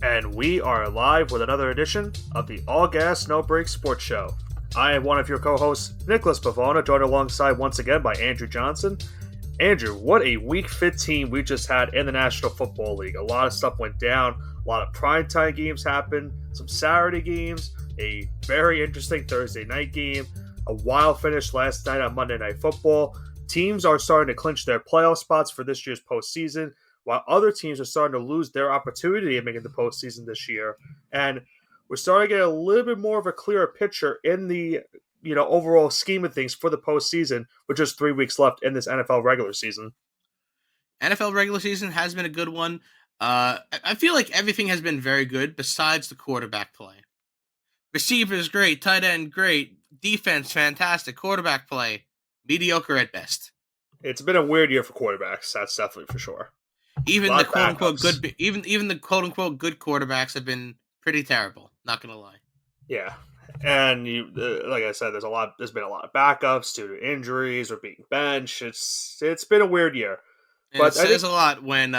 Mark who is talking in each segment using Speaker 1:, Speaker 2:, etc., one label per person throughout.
Speaker 1: And we are live with another edition of the All Gas No Break Sports Show. I am one of your co-hosts, Nicholas Pavona, joined alongside once again by Andrew Johnson. Andrew, what a Week 15 we just had in the National Football League. A lot of stuff went down, a lot of primetime games happened, some Saturday games, a very interesting Thursday night game, a wild finish last night on Monday Night Football. Teams are starting to clinch their playoff spots for this year's postseason, while other teams are starting to lose their opportunity of making the postseason this year. And we're starting to get a little bit more of a clearer picture in the overall scheme of things for the postseason, with just 3 weeks left in this NFL regular season.
Speaker 2: NFL regular season has been a good one. I feel like everything has been very good besides the quarterback play. Receivers great, tight end great, defense fantastic, quarterback play mediocre at best.
Speaker 1: It's been a weird year for quarterbacks. That's definitely for sure.
Speaker 2: Even the quote unquote good, even the quote unquote good quarterbacks have been pretty terrible. Not gonna lie.
Speaker 1: Yeah, and like I said, there's been a lot of backups due to injuries or being benched. It's been a weird year.
Speaker 2: And but it says a lot when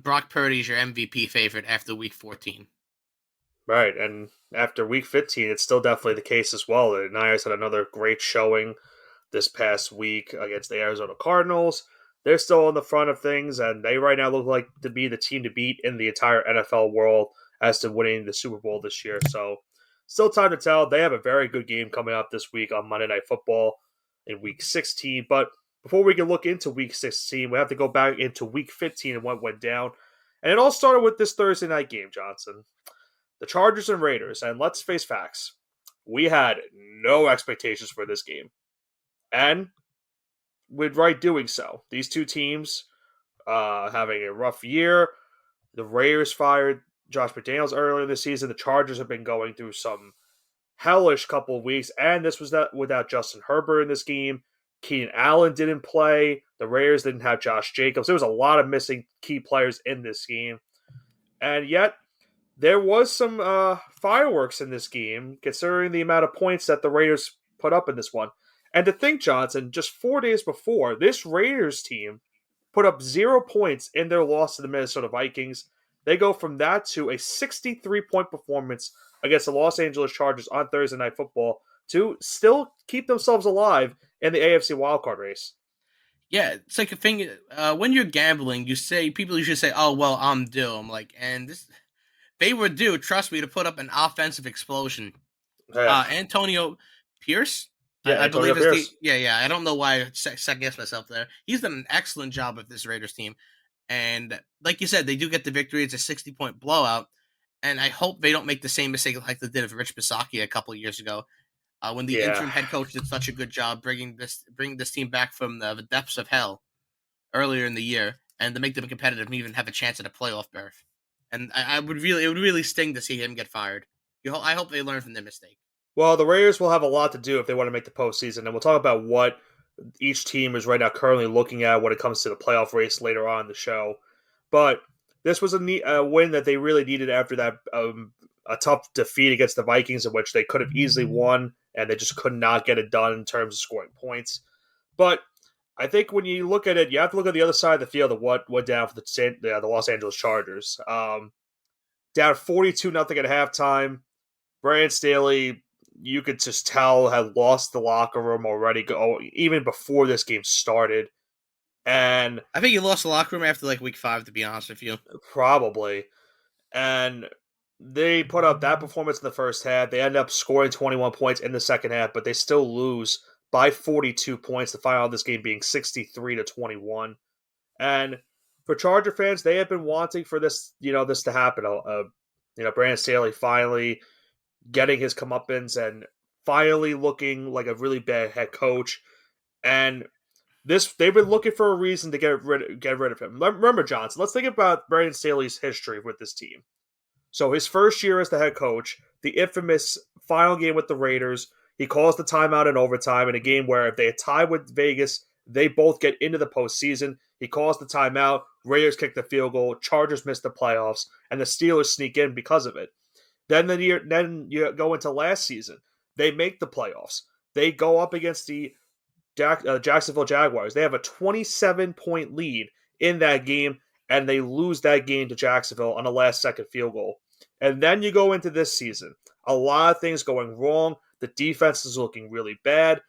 Speaker 2: Brock Purdy is your MVP favorite after Week 14.
Speaker 1: Right, and after Week 15, it's still definitely the case as well. The Niners had another great showing this past week against the Arizona Cardinals. They're still on the front of things, and they right now look like to be the team to beat in the entire NFL world as to winning the Super Bowl this year. So, still time to tell. They have a very good game coming up this week on Monday Night Football in Week 16. But before we can look into Week 16, we have to go back into Week 15 and what went down. And it all started with this Thursday night game, Johnson. The Chargers and Raiders. And let's face facts. We had no expectations for this game. And with right doing so. These two teams having a rough year. The Raiders fired Josh McDaniels earlier this season. The Chargers have been going through some hellish couple of weeks, and this was without Justin Herbert in this game. Keenan Allen didn't play. The Raiders didn't have Josh Jacobs. There was a lot of missing key players in this game. And yet, there was some fireworks in this game, considering the amount of points that the Raiders put up in this one. And to think, Johnson, just 4 days before, this Raiders team put up 0 points in their loss to the Minnesota Vikings. They go from that to a 63-point performance against the Los Angeles Chargers on Thursday Night Football to still keep themselves alive in the AFC wildcard race.
Speaker 2: Yeah, it's like a thing, when you're gambling, people usually say, oh, well, I'm due. I'm like, and they were due, trust me, to put up an offensive explosion.
Speaker 1: Yeah.
Speaker 2: Antonio Pierce?
Speaker 1: Yeah,
Speaker 2: I believe it's yeah. I don't know why I second guess myself there. He's done an excellent job with this Raiders team, and like you said, they do get the victory. It's a 60-point blowout, and I hope they don't make the same mistake like they did with Rich Bisaccia a couple of years ago, when the interim head coach did such a good job bringing this team back from the depths of hell earlier in the year, and to make them competitive and even have a chance at a playoff berth. And it would really sting to see him get fired. I hope they learn from their mistake.
Speaker 1: Well, the Raiders will have a lot to do if they want to make the postseason, and we'll talk about what each team is right now currently looking at when it comes to the playoff race later on in the show. But this was a win that they really needed after that a tough defeat against the Vikings, in which they could have easily won, and they just could not get it done in terms of scoring points. But I think when you look at it, you have to look at the other side of the field of what went down for the Los Angeles Chargers. Down 42-0 at halftime. Brandon Staley, you could just tell, had lost the locker room already, even before this game started. And
Speaker 2: I think he lost the locker room after like Week 5, to be honest with you.
Speaker 1: Probably. And they put up that performance in the first half. They end up scoring 21 points in the second half, but they still lose by 42 points. The final of this game being 63-21. And for Charger fans, they have been wanting for this to happen. Brandon Staley finally getting his comeuppance and finally looking like a really bad head coach. And they've been looking for a reason to get rid of him. Remember, Johnson, let's think about Brandon Staley's history with this team. So his first year as the head coach, the infamous final game with the Raiders, he calls the timeout in overtime in a game where if they had tied with Vegas, they both get into the postseason. He calls the timeout, Raiders kick the field goal, Chargers miss the playoffs, and the Steelers sneak in because of it. Then you go into last season. They make the playoffs. They go up against the Jacksonville Jaguars. They have a 27-point lead in that game, and they lose that game to Jacksonville on a last-second field goal. And then you go into this season. A lot of things going wrong. The defense is looking really bad.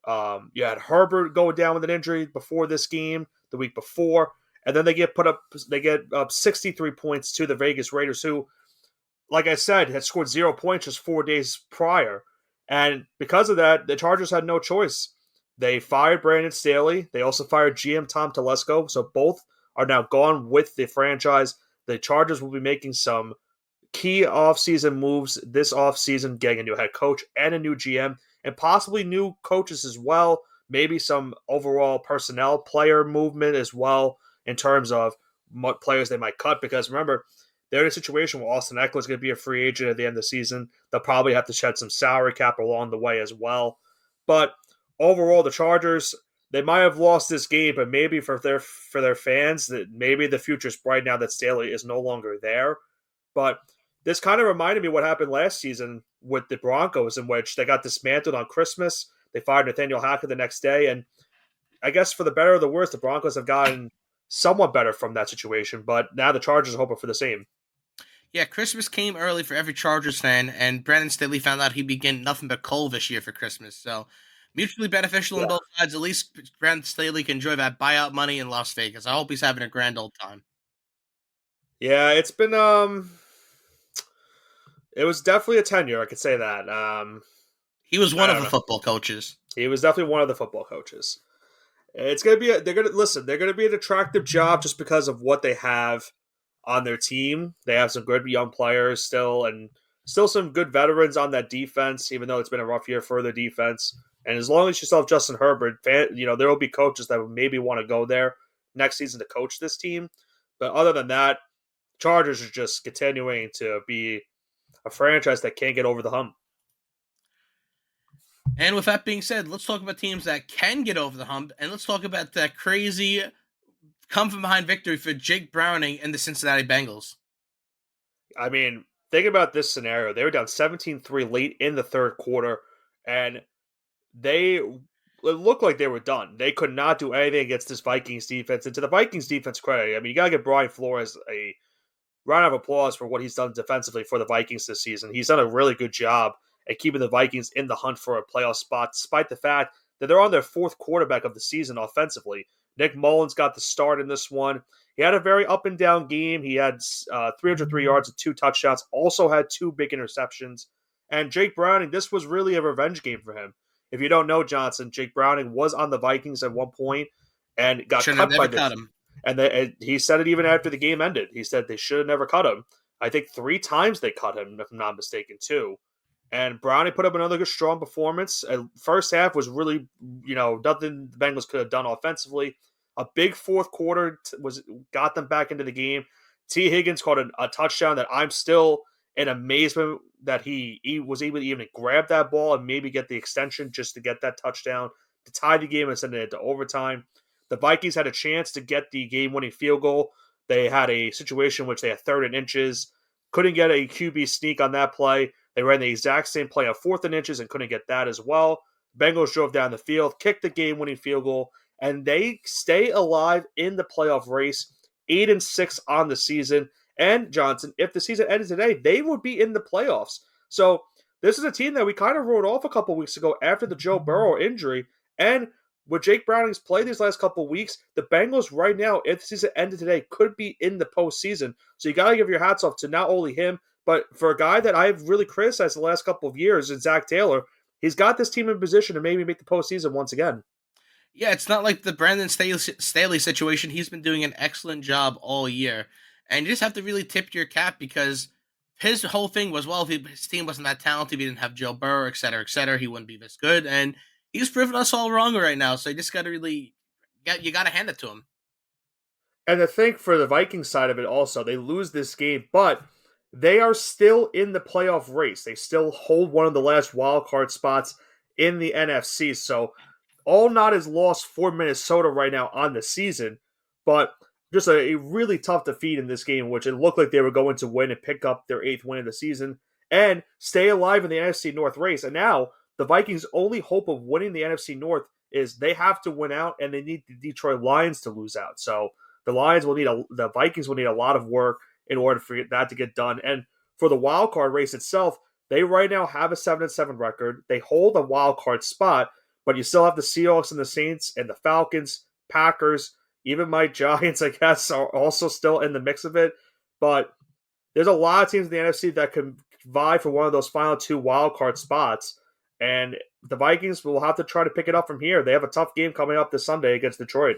Speaker 1: You had Herbert go down with an injury before this game, the week before, and then they get up 63 points to the Vegas Raiders, who, like I said, had scored 0 points just 4 days prior. And because of that, the Chargers had no choice. They fired Brandon Staley. They also fired GM Tom Telesco. So both are now gone with the franchise. The Chargers will be making some key offseason moves this offseason, getting a new head coach and a new GM, and possibly new coaches as well. Maybe some overall personnel player movement as well in terms of what players they might cut. Because remember, they're in a situation where Austin Eckler is going to be a free agent at the end of the season. They'll probably have to shed some salary cap along the way as well. But overall, the Chargers, they might have lost this game, but maybe for their fans, that maybe the future's bright now that Staley is no longer there. But this kind of reminded me of what happened last season with the Broncos, in which they got dismantled on Christmas. They fired Nathaniel Hackett the next day, and I guess for the better or the worse, the Broncos have gotten somewhat better from that situation. But now the Chargers are hoping for the same.
Speaker 2: Yeah, Christmas came early for every Chargers fan, and Brandon Staley found out he'd be getting nothing but coal this year for Christmas. So, mutually beneficial on
Speaker 1: Yeah,
Speaker 2: both sides. At least Brandon Staley can enjoy that buyout money in Las Vegas. I hope he's having a grand old time.
Speaker 1: yeah, it's been it was definitely a tenure. I could say that.
Speaker 2: He was
Speaker 1: I
Speaker 2: one of
Speaker 1: don't
Speaker 2: the
Speaker 1: know.
Speaker 2: football coaches.
Speaker 1: He was definitely one of the football coaches. It's gonna be. They're gonna listen. They're gonna be an attractive job just because of what they have on their team. They have some good young players still, and still some good veterans on that defense. Even though it's been a rough year for their defense, and as long as you still have Justin Herbert, there will be coaches that would maybe want to go there next season to coach this team. But other than that, Chargers are just continuing to be a franchise that can't get over the hump.
Speaker 2: And with that being said, let's talk about teams that can get over the hump, and let's talk about that crazy come from behind victory for Jake Browning and the Cincinnati Bengals.
Speaker 1: I mean, think about this scenario. They were down 17-3 late in the third quarter, and it looked like they were done. They could not do anything against this Vikings defense. And to the Vikings defense credit, I mean, you got to give Brian Flores a round of applause for what he's done defensively for the Vikings this season. He's done a really good job at keeping the Vikings in the hunt for a playoff spot, despite the fact that they're on their fourth quarterback of the season offensively. Nick Mullins got the start in this one. He had a very up and down game. He had 303 yards and 2 touchdowns, also had 2 big interceptions. And Jake Browning, this was really a revenge game for him. If you don't know Johnson, Jake Browning was on the Vikings at one point and got
Speaker 2: Should have
Speaker 1: cut by
Speaker 2: never
Speaker 1: the.
Speaker 2: cut him.
Speaker 1: And he said it even after the game ended. He said they should have never cut him. I think 3 times they cut him, if I'm not mistaken, too. And Brownie put up another good, strong performance. First half was really, nothing the Bengals could have done offensively. A big fourth quarter got them back into the game. T. Higgins caught a touchdown that I'm still in amazement that he was able to even grab that ball and maybe get the extension just to get that touchdown to tie the game and send it into overtime. The Vikings had a chance to get the game-winning field goal. They had a situation in which they had 3rd and inches, couldn't get a QB sneak on that play. They ran the exact same play on 4th and inches and couldn't get that as well. Bengals drove down the field, kicked the game-winning field goal, and they stay alive in the playoff race, 8-6 on the season. And Johnson, if the season ended today, they would be in the playoffs. So this is a team that we kind of wrote off a couple weeks ago after the Joe Burrow injury. And with Jake Browning's play these last couple weeks, the Bengals right now, if the season ended today, could be in the postseason. So you got to give your hats off to not only him, but for a guy that I've really criticized the last couple of years, Zach Taylor, he's got this team in position to maybe make the postseason once again.
Speaker 2: Yeah, it's not like the Brandon Staley situation. He's been doing an excellent job all year. And you just have to really tip your cap because his whole thing was, well, if his team wasn't that talented, if he didn't have Joe Burrow, et cetera, he wouldn't be this good. And he's proven us all wrong right now. So you just got to really, you got to hand it to him.
Speaker 1: And the thing for the Vikings side of it also, they lose this game, but they are still in the playoff race. They still hold one of the last wild card spots in the NFC. So all not is lost for Minnesota right now on the season, but just a really tough defeat in this game, which it looked like they were going to win and pick up their 8th win of the season and stay alive in the NFC North race. And now the Vikings' only hope of winning the NFC North is they have to win out and they need the Detroit Lions to lose out. So the Vikings will need a lot of work in order for that to get done. And for the wild card race itself, they right now have a 7-7 record. They hold a wild card spot, but you still have the Seahawks and the Saints and the Falcons, Packers, even my Giants, I guess, are also still in the mix of it. But there's a lot of teams in the NFC that can vie for one of those final two wild card spots. And the Vikings will have to try to pick it up from here. They have a tough game coming up this Sunday against Detroit.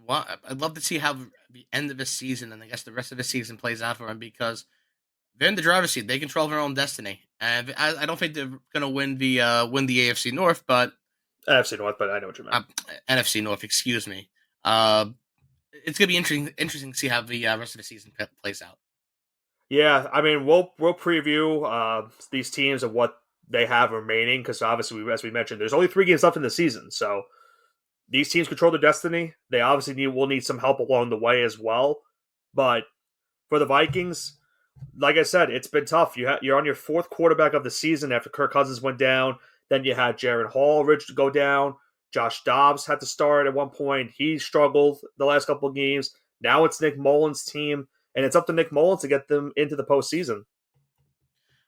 Speaker 2: Well, I'd love to see how the end of the season and I guess the rest of the season plays out for them because they're in the driver's seat. They control their own destiny, and I don't think they're going to win the AFC North, but
Speaker 1: NFC North, but I know what you meant.
Speaker 2: NFC North. Excuse me. Uh, it's going to be interesting to see how the rest of the season plays out.
Speaker 1: Yeah, I mean, we'll preview these teams and what they have remaining because obviously, as we mentioned, there's only 3 games left in the season, so these teams control their destiny. They obviously will need some help along the way as well. But for the Vikings, like I said, it's been tough. You're on your 4th quarterback of the season after Kirk Cousins went down. Then you had Jaron Hall to go down. Josh Dobbs had to start at one point. He struggled the last couple of games. Now it's Nick Mullins' team, and it's up to Nick Mullins to get them into the postseason.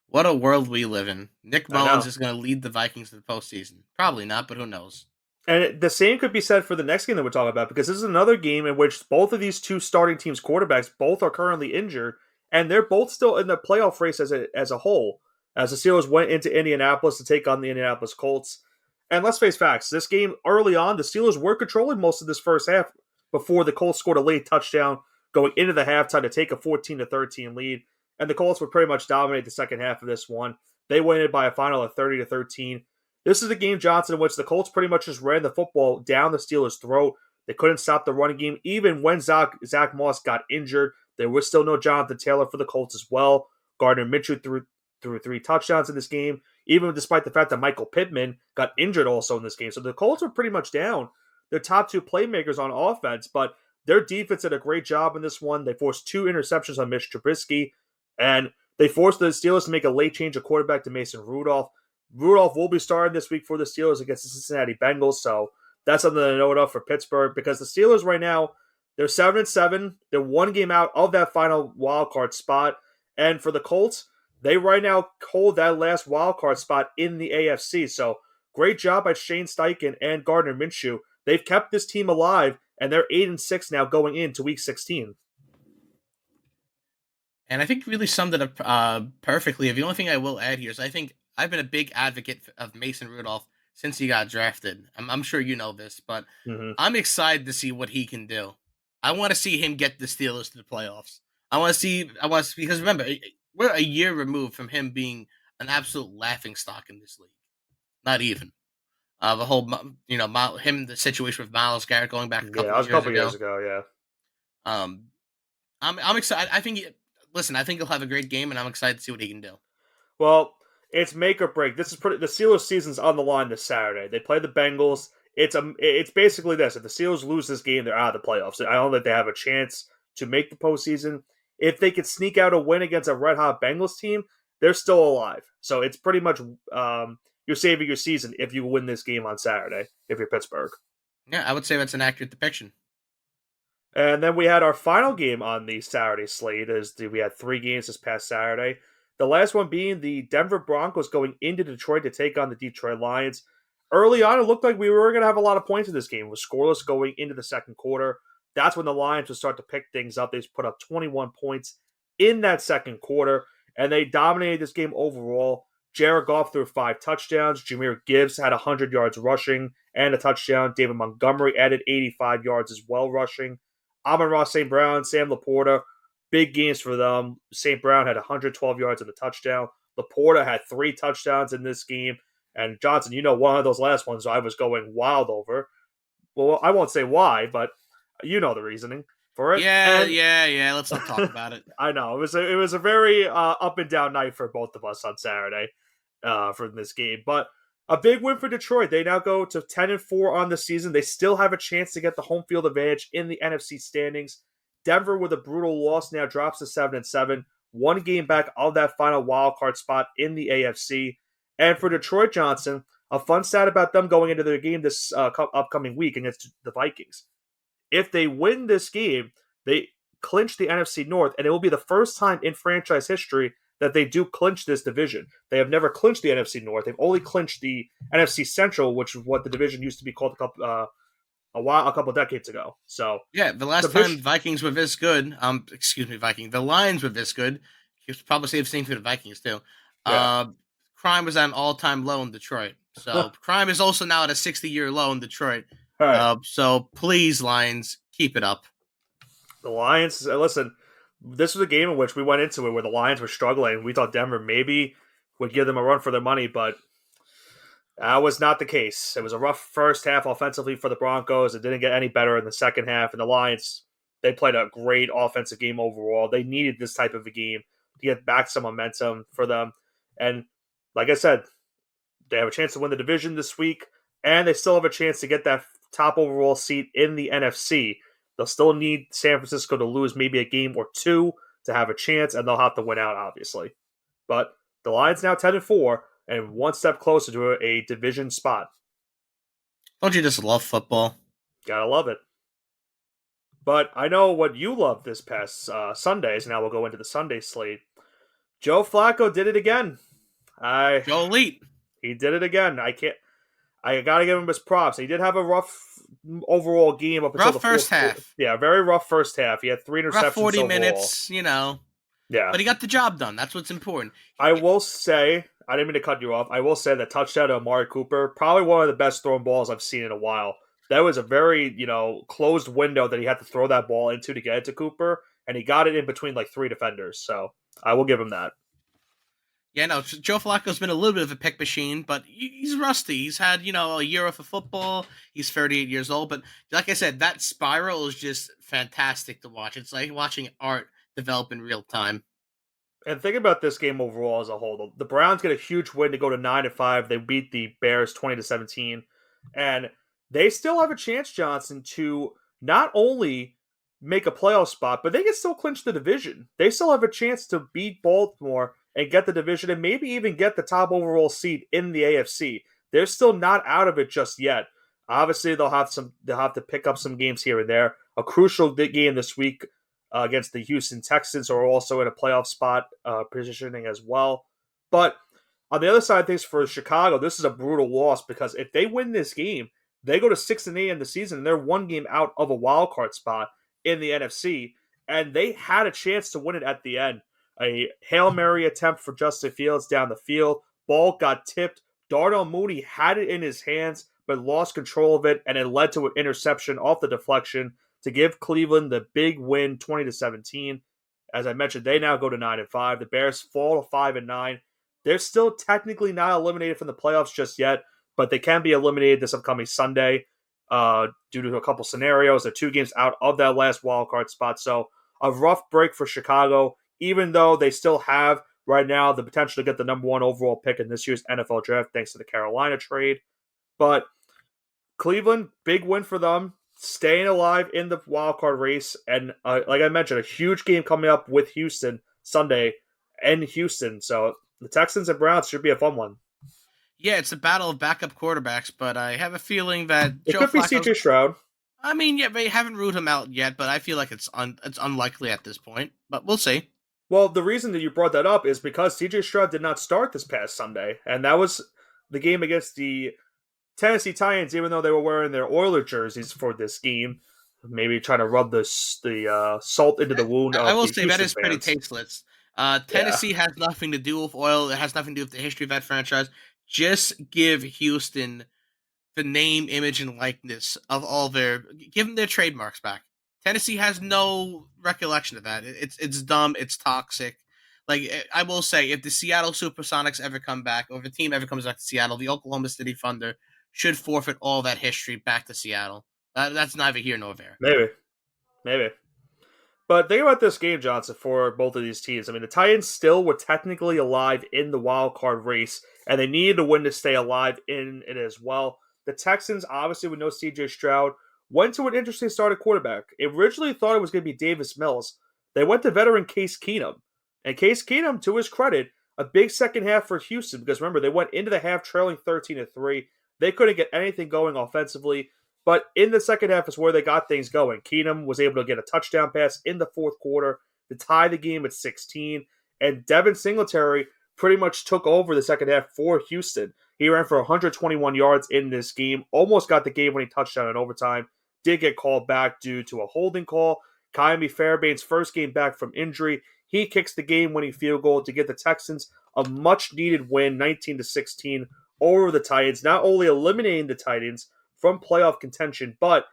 Speaker 2: What a world we live in. Nick Mullins is going to lead the Vikings to the postseason. Probably not, but who knows?
Speaker 1: And the same could be said for the next game that we're talking about, because this is another game in which both of these two starting teams' quarterbacks both are currently injured, and they're both still in the playoff race as a whole, as the Steelers went into Indianapolis to take on the Indianapolis Colts. And let's face facts, this game, early on, the Steelers were controlling most of this first half before the Colts scored a late touchdown going into the halftime to take a 14-13 lead. And the Colts would pretty much dominate the second half of this one. They win it by a final of 30-13. This is a game, Johnson, in which the Colts pretty much just ran the football down the Steelers' throat. They couldn't stop the running game. Even when Zach Moss got injured, there was still no Jonathan Taylor for the Colts as well. Gardner Minshew threw 3 touchdowns in this game, even despite the fact that Michael Pittman got injured also in this game. So the Colts were pretty much down their top 2 playmakers on offense, but their defense did a great job in this one. They forced 2 interceptions on Mitch Trubisky, and they forced the Steelers to make a late change of quarterback to Mason Rudolph. Rudolph will be starting this week for the Steelers against the Cincinnati Bengals, so that's something to note of for Pittsburgh, because the Steelers right now, they're 7-7. They're 1 game out of that final wild card spot, and for the Colts, they right now hold that last wild card spot in the AFC. So great job by Shane Steichen and Gardner Minshew. They've kept this team alive, and they're 8-6 now going into Week 16.
Speaker 2: And I think you really summed it up perfectly. The only thing I will add here is I think I've been a big advocate of Mason Rudolph since he got drafted. I'm sure you know this, but I'm excited to see what he can do. I want to see him get the Steelers to the playoffs. I want to see, because remember, we're a year removed from him being an absolute laughingstock in this league. Not even. The whole, the situation with Myles Garrett going back a couple years
Speaker 1: ago, yeah.
Speaker 2: I'm excited. I think he'll have a great game, and I'm excited to see what he can do.
Speaker 1: Well, it's make or break. The Steelers' season's on the line this Saturday. They play the Bengals. It's basically this: if the Steelers lose this game, they're out of the playoffs. I don't think they have a chance to make the postseason. If they could sneak out a win against a red-hot Bengals team, they're still alive. So it's pretty much you're saving your season if you win this game on Saturday, if you're Pittsburgh.
Speaker 2: Yeah, I would say that's an accurate depiction.
Speaker 1: And then we had our final game on the Saturday slate. We had 3 games this past Saturday. The last one being the Denver Broncos going into Detroit to take on the Detroit Lions. Early on, it looked like we were going to have a lot of points in this game. It was scoreless going into the second quarter. That's when the Lions would start to pick things up. They put up 21 points in that second quarter, and they dominated this game overall. Jared Goff threw 5 touchdowns. Jahmyr Gibbs had 100 yards rushing and a touchdown. David Montgomery added 85 yards as well rushing. Amon-Ra St. Brown, Sam Laporta, big games for them. St. Brown had 112 yards and a touchdown. Laporta had 3 touchdowns in this game. And Johnson, one of those last ones I was going wild over. Well, I won't say why, but you know the reasoning for it.
Speaker 2: Yeah. Let's not talk about it.
Speaker 1: I know. It was a very up and down night for both of us on Saturday for this game. But a big win for Detroit. They now go to 10-4 on the season. They still have a chance to get the home field advantage in the NFC standings. Denver, with a brutal loss, now drops to 7-7. 1 game back of that final wild card spot in the AFC. And for Detroit, Johnson, a fun stat about them going into their game this upcoming week against the Vikings. If they win this game, clinch the NFC North, and it will be the first time in franchise history that they do clinch this division. They have never clinched the NFC North. They've only clinched the NFC Central, which is what the division used to be called a couple decades ago. So
Speaker 2: Yeah, the
Speaker 1: the
Speaker 2: last time
Speaker 1: vision,
Speaker 2: Vikings were this good, excuse me, the Lions were this good. You could probably say the same for the Vikings too.
Speaker 1: yeah.
Speaker 2: Uh, crime was at an all-time low in Detroit.
Speaker 1: All
Speaker 2: So crime is also now at a 60-year low in Detroit.
Speaker 1: right,
Speaker 2: So please, Lions, keep it up.
Speaker 1: the Lions. Listen, this was a game in which we went into it where the Lions were struggling. We thought Denver maybe would give them a run for their money, but that was not the case. It was a rough first half offensively for the Broncos. It didn't get any better in the second half. And the Lions, they played a great offensive game overall. They needed this type of a game to get back some momentum for them. And like I said, they have a chance to win the division this week, and they still have a chance to get that top overall seat in the NFC. They'll still need San Francisco to lose maybe a game or two to have a chance, and they'll have to win out, obviously. But the Lions now 10-4 and one step closer to a division spot.
Speaker 2: Don't you just love football?
Speaker 1: Gotta love it. But I know what you love this past Sundays. Now we'll go into the Sunday slate. Joe Flacco did it again.
Speaker 2: Joe Elite.
Speaker 1: He did it again. I gotta give him his props. He did have a rough overall game up until
Speaker 2: Rough
Speaker 1: the
Speaker 2: first
Speaker 1: fourth.
Speaker 2: half.
Speaker 1: Yeah, very rough first half. He had 3 interceptions
Speaker 2: Rough 40
Speaker 1: overall.
Speaker 2: minutes,
Speaker 1: Yeah,
Speaker 2: but he got the job done. That's what's important.
Speaker 1: I will say, I didn't mean to cut you off. I will say that touchdown to Amari Cooper, probably one of the best thrown balls I've seen in a while. That was a very, closed window that he had to throw that ball into to get it to Cooper, and he got it in between like 3 defenders. So I will give him that.
Speaker 2: Yeah, no, Joe Flacco's been a little bit of a pick machine, but he's rusty. He's had, a year off of football. He's 38 years old. But like I said, that spiral is just fantastic to watch. It's like watching art develop in real time.
Speaker 1: And think about this game overall as a whole. The Browns get a huge win to go to 9-5. They beat the Bears 20-17, and they still have a chance, Johnson, to not only make a playoff spot, but they can still clinch the division. They still have a chance to beat Baltimore and get the division, and maybe even get the top overall seed in the AFC. They're still not out of it just yet. Obviously, they'll have to pick up some games here and there. A crucial game this week against the Houston Texans, who are also in a playoff spot positioning as well. But on the other side of things for Chicago, this is a brutal loss because if they win this game, they go to 6-8 in the season, and they're one game out of a wild card spot in the NFC, and they had a chance to win it at the end. A Hail Mary attempt for Justin Fields down the field. Ball got tipped. Darnell Mooney had it in his hands, but lost control of it, and it led to an interception off the deflection to give Cleveland the big win, 20-17. As I mentioned, they now go to 9-5. The Bears fall to 5-9. They're still technically not eliminated from the playoffs just yet, but they can be eliminated this upcoming Sunday due to a couple scenarios. They're 2 games out of that last wild card spot. So a rough break for Chicago, even though they still have right now the potential to get the number 1 overall pick in this year's NFL draft thanks to the Carolina trade. But Cleveland, big win for them, staying alive in the wild card race. And like I mentioned, a huge game coming up with Houston Sunday in Houston. So the Texans and Browns should be a fun one.
Speaker 2: Yeah, it's a battle of backup quarterbacks, but I have a feeling that
Speaker 1: It
Speaker 2: Joe
Speaker 1: could be
Speaker 2: Flacco.
Speaker 1: CJ Stroud.
Speaker 2: I mean, yeah, they haven't ruled him out yet, but I feel like it's unlikely at this point. But we'll see.
Speaker 1: Well, the reason that you brought that up is because CJ Stroud did not start this past Sunday, and that was the game against the Tennessee Titans, even though they were wearing their Oiler jerseys for this game, maybe trying to rub the salt into the wound of
Speaker 2: I will
Speaker 1: the
Speaker 2: say
Speaker 1: Houston
Speaker 2: that is pretty
Speaker 1: fans.
Speaker 2: tasteless. Tennessee has nothing to do with oil. It has nothing to do with the history of that franchise. Just give Houston the name, image, and likeness of all give them their trademarks back. Tennessee has no recollection of that. It's dumb. It's toxic. Like, I will say, if the Seattle Supersonics ever come back, or if a team ever comes back to Seattle, the Oklahoma City Thunder should forfeit all that history back to Seattle. That's neither here nor there.
Speaker 1: Maybe. But think about this game, Johnson, for both of these teams. I mean, the Titans still were technically alive in the wild card race, and they needed to win to stay alive in it as well. The Texans, obviously with no CJ Stroud, went to an interesting start at quarterback. They originally thought it was going to be Davis Mills. They went to veteran Case Keenum. And Case Keenum, to his credit, a big second half for Houston, because remember, they went into the half trailing 13-3. They couldn't get anything going offensively. But in the second half is where they got things going. Keenum was able to get a touchdown pass in the fourth quarter to tie the game at 16. And Devin Singletary pretty much took over the second half for Houston. He ran for 121 yards in this game, almost got the game-winning touchdown in overtime, did get called back due to a holding call. Kyrie Fairbairn's first game back from injury. He kicks the game-winning field goal to get the Texans a much-needed win, 19-16, over the Titans, not only eliminating the Titans from playoff contention, but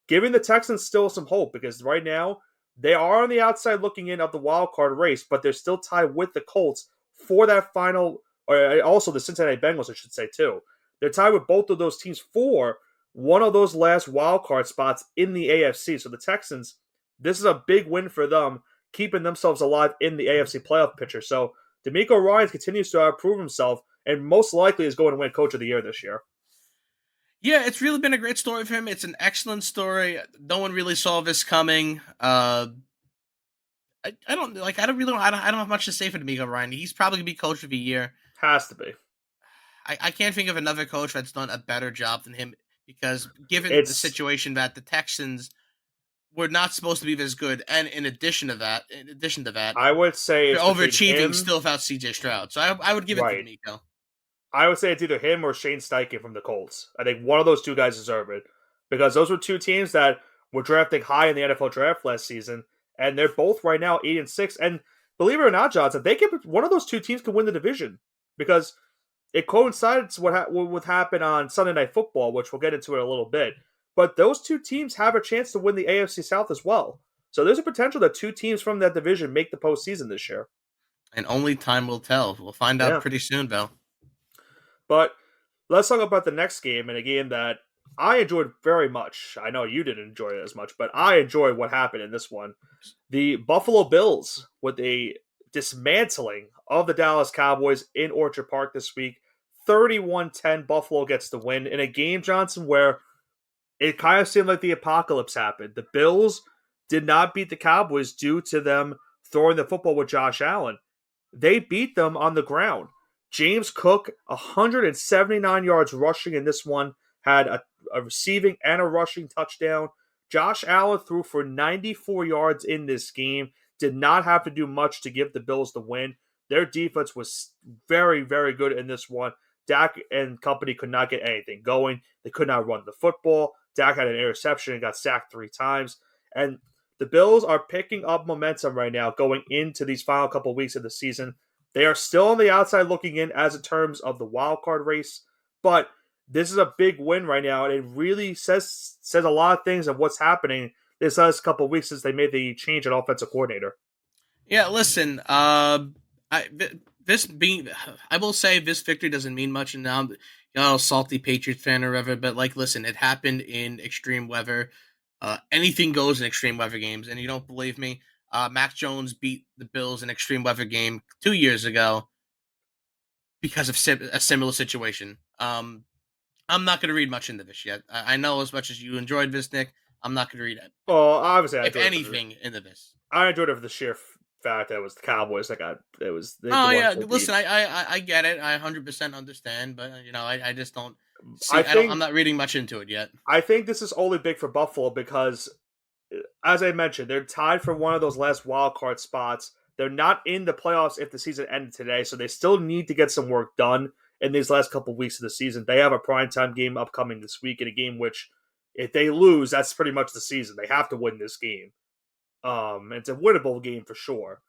Speaker 1: giving the Texans still some hope, because right now they are on the outside looking in of the wild card race, but they're still tied with the Colts for that final, or also the Cincinnati Bengals, I should say, too. They're tied with both of those teams for one of those last wild card spots in the AFC. So the Texans, this is a big win for them, keeping themselves alive in the AFC playoff picture. So DeMeco Ryans continues to prove himself, and most likely is going to win Coach of the Year this year.
Speaker 2: Yeah, it's really been a great story for him. It's an excellent story. No one really saw this coming. I don't like. I don't really. I don't have much to say for DeMeco Ryan. He's probably gonna be Coach of the Year.
Speaker 1: Has to be.
Speaker 2: I can't think of another coach that's done a better job than him, because given the situation that the Texans were not supposed to be this good, and in addition to that,
Speaker 1: I would say
Speaker 2: they're overachieving still without CJ Stroud. So I would give it to DeMeco.
Speaker 1: I would say it's either him or Shane Steichen from the Colts. I think one of those two guys deserve it, because those were two teams that were drafting high in the NFL draft last season, and they're both right now 8-6. And believe it or not, Johnson, they could, one of those two teams can win the division, because it coincides with what happened on Sunday Night Football, which we'll get into in a little bit. But those two teams have a chance to win the AFC South as well. So there's a potential that two teams from that division make the postseason this year.
Speaker 2: And only time will tell. We'll find out pretty soon, Bill.
Speaker 1: But let's talk about the next game, and a game that I enjoyed very much. I know you didn't enjoy it as much, but I enjoyed what happened in this one. The Buffalo Bills with a dismantling of the Dallas Cowboys in Orchard Park this week. 31-10, Buffalo gets the win in a game, Johnson, where it kind of seemed like the apocalypse happened. The Bills did not beat the Cowboys due to them throwing the football with Josh Allen. They beat them on the ground. James Cook, 179 yards rushing in this one, had a receiving and a rushing touchdown. Josh Allen threw for 94 yards in this game, did not have to do much to give the Bills the win. Their defense was very, very good in this one. Dak and company could not get anything going. They could not run the football. Dak had an interception and got sacked 3 times. And the Bills are picking up momentum right now going into these final couple weeks of the season. They are still on the outside looking in as in terms of the wild card race, but this is a big win right now, and it really says a lot of things of what's happening this last couple of weeks since they made the change at offensive coordinator.
Speaker 2: Yeah, listen, I will say this victory doesn't mean much, and now I'm a salty Patriots fan or whatever, but listen, it happened in extreme weather. Anything goes in extreme weather games, and you don't believe me? Mac Jones beat the Bills in extreme weather game 2 years ago because of a similar situation. I'm not going to read much into this yet. I know as much as you enjoyed this, Nick, I'm not going to read it.
Speaker 1: Well, obviously,
Speaker 2: if anything, into this.
Speaker 1: I enjoyed it for the sheer fact that it was the Cowboys that got it was.
Speaker 2: Listen, I get it. I 100% understand, but I just don't. I'm not reading much into it yet.
Speaker 1: I think this is only big for Buffalo because, as I mentioned, they're tied for one of those last wild card spots. They're not in the playoffs if the season ended today, so they still need to get some work done in these last couple of weeks of the season. They have a primetime game upcoming this week, in a game which, if they lose, that's pretty much the season. They have to win this game. It's a winnable game for sure.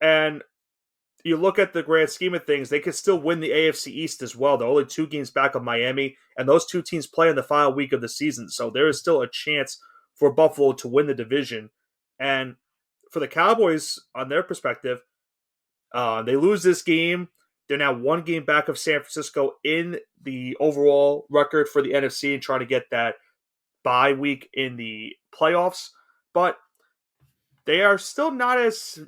Speaker 1: And you look at the grand scheme of things, they could still win the AFC East as well. They're only 2 games back of Miami, and those 2 teams play in the final week of the season. So there is still a chance for Buffalo to win the division. And for the Cowboys, on their perspective, they lose this game. They're now 1 game back of San Francisco in the overall record for the NFC and trying to get that bye week in the playoffs. But they are still not as,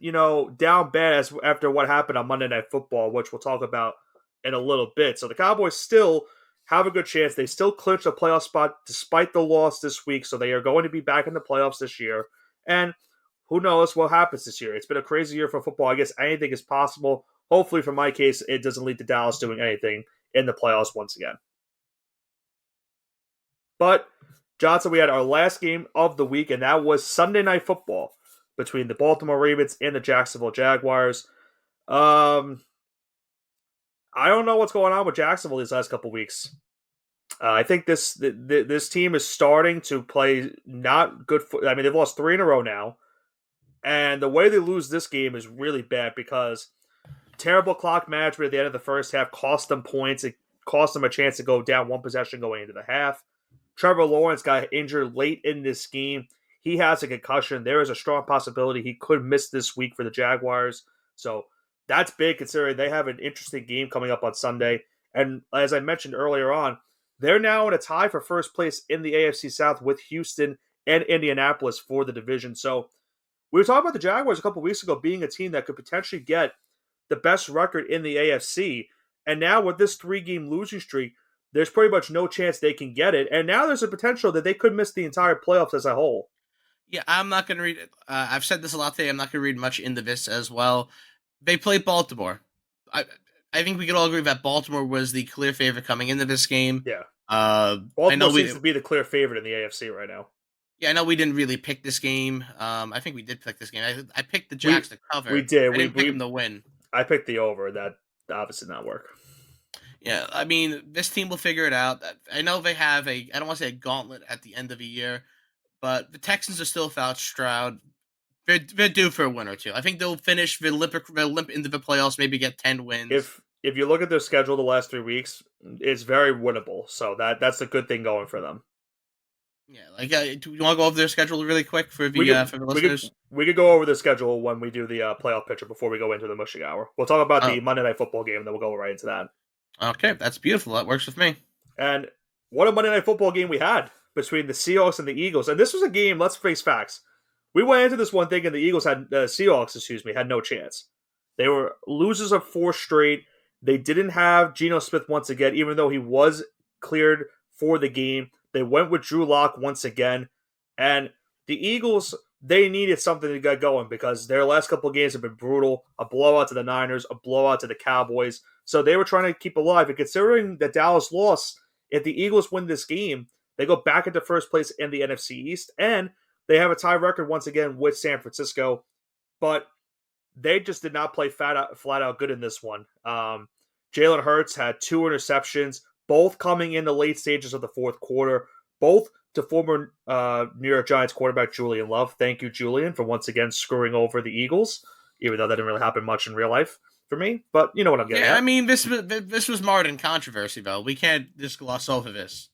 Speaker 1: down bad as after what happened on Monday Night Football, which we'll talk about in a little bit. So the Cowboys still have a good chance. They still clinch a playoff spot despite the loss this week, so they are going to be back in the playoffs this year. And who knows what happens this year? It's been a crazy year for football. I guess anything is possible. Hopefully, for my case, it doesn't lead to Dallas doing anything in the playoffs once again. But Johnson, we had our last game of the week, and that was Sunday Night Football between the Baltimore Ravens and the Jacksonville Jaguars. I don't know what's going on with Jacksonville these last couple weeks. I think this team is starting to play not good. I mean, they've lost 3 in a row now, and the way they lose this game is really bad because terrible clock management at the end of the first half cost them points. It cost them a chance to go down 1 possession going into the half. Trevor Lawrence got injured late in this game. He has a concussion. There is a strong possibility he could miss this week for the Jaguars. So that's big considering they have an interesting game coming up on Sunday. And as I mentioned earlier on, they're now in a tie for first place in the AFC South with Houston and Indianapolis for the division. So we were talking about the Jaguars a couple weeks ago being a team that could potentially get the best record in the AFC. And now with this 3-game losing streak, there's pretty much no chance they can get it. And now there's a potential that they could miss the entire playoffs as a whole.
Speaker 2: Yeah, I'm not going to read it. I've said this a lot today. I'm not going to read much into this as well. They played Baltimore. I think we could all agree that Baltimore was the clear favorite coming into this game.
Speaker 1: Yeah.
Speaker 2: Baltimore
Speaker 1: seems to be the clear favorite in the AFC right now.
Speaker 2: Yeah, I know we didn't really pick this game. I think we did pick this game. I picked the Jacks to cover.
Speaker 1: We did.
Speaker 2: I didn't pick them to win.
Speaker 1: I picked the over. That obviously did not work.
Speaker 2: Yeah, I mean, this team will figure it out. I know they have I don't want to say a gauntlet at the end of the year, but the Texans are still without Stroud. They're due for a win or two. I think they'll finish, they'll limp into the playoffs, maybe get 10 wins.
Speaker 1: If you look at their schedule the last 3 weeks, it's very winnable. So that's a good thing going for them.
Speaker 2: Yeah, do you want to go over their schedule really quick for the listeners?
Speaker 1: We could go over the schedule when we do the playoff picture before we go into the mushing hour. We'll talk about the Monday Night Football game, and then we'll go right into that.
Speaker 2: Okay, that's beautiful. That works with me.
Speaker 1: And what a Monday Night Football game we had between the Seahawks and the Eagles. And this was a game, let's face facts. We went into this one thinking the Seahawks had no chance. They were losers of 4 straight. They didn't have Geno Smith once again, even though he was cleared for the game. They went with Drew Lock once again. And the Eagles, they needed something to get going because their last couple of games have been brutal. A blowout to the Niners, a blowout to the Cowboys. So they were trying to keep alive. And considering that Dallas lost, if the Eagles win this game, they go back into first place in the NFC East. And they have a tie record once again with San Francisco. But they just did not play flat out good in this one. Jalen Hurts had 2 interceptions, both coming in the late stages of the fourth quarter, both to former New York Giants quarterback Julian Love. Thank you, Julian, for once again screwing over the Eagles, even though that didn't really happen much in real life for me. But you know what I'm getting at.
Speaker 2: I mean, this was marred in controversy, though. We can't just gloss over this.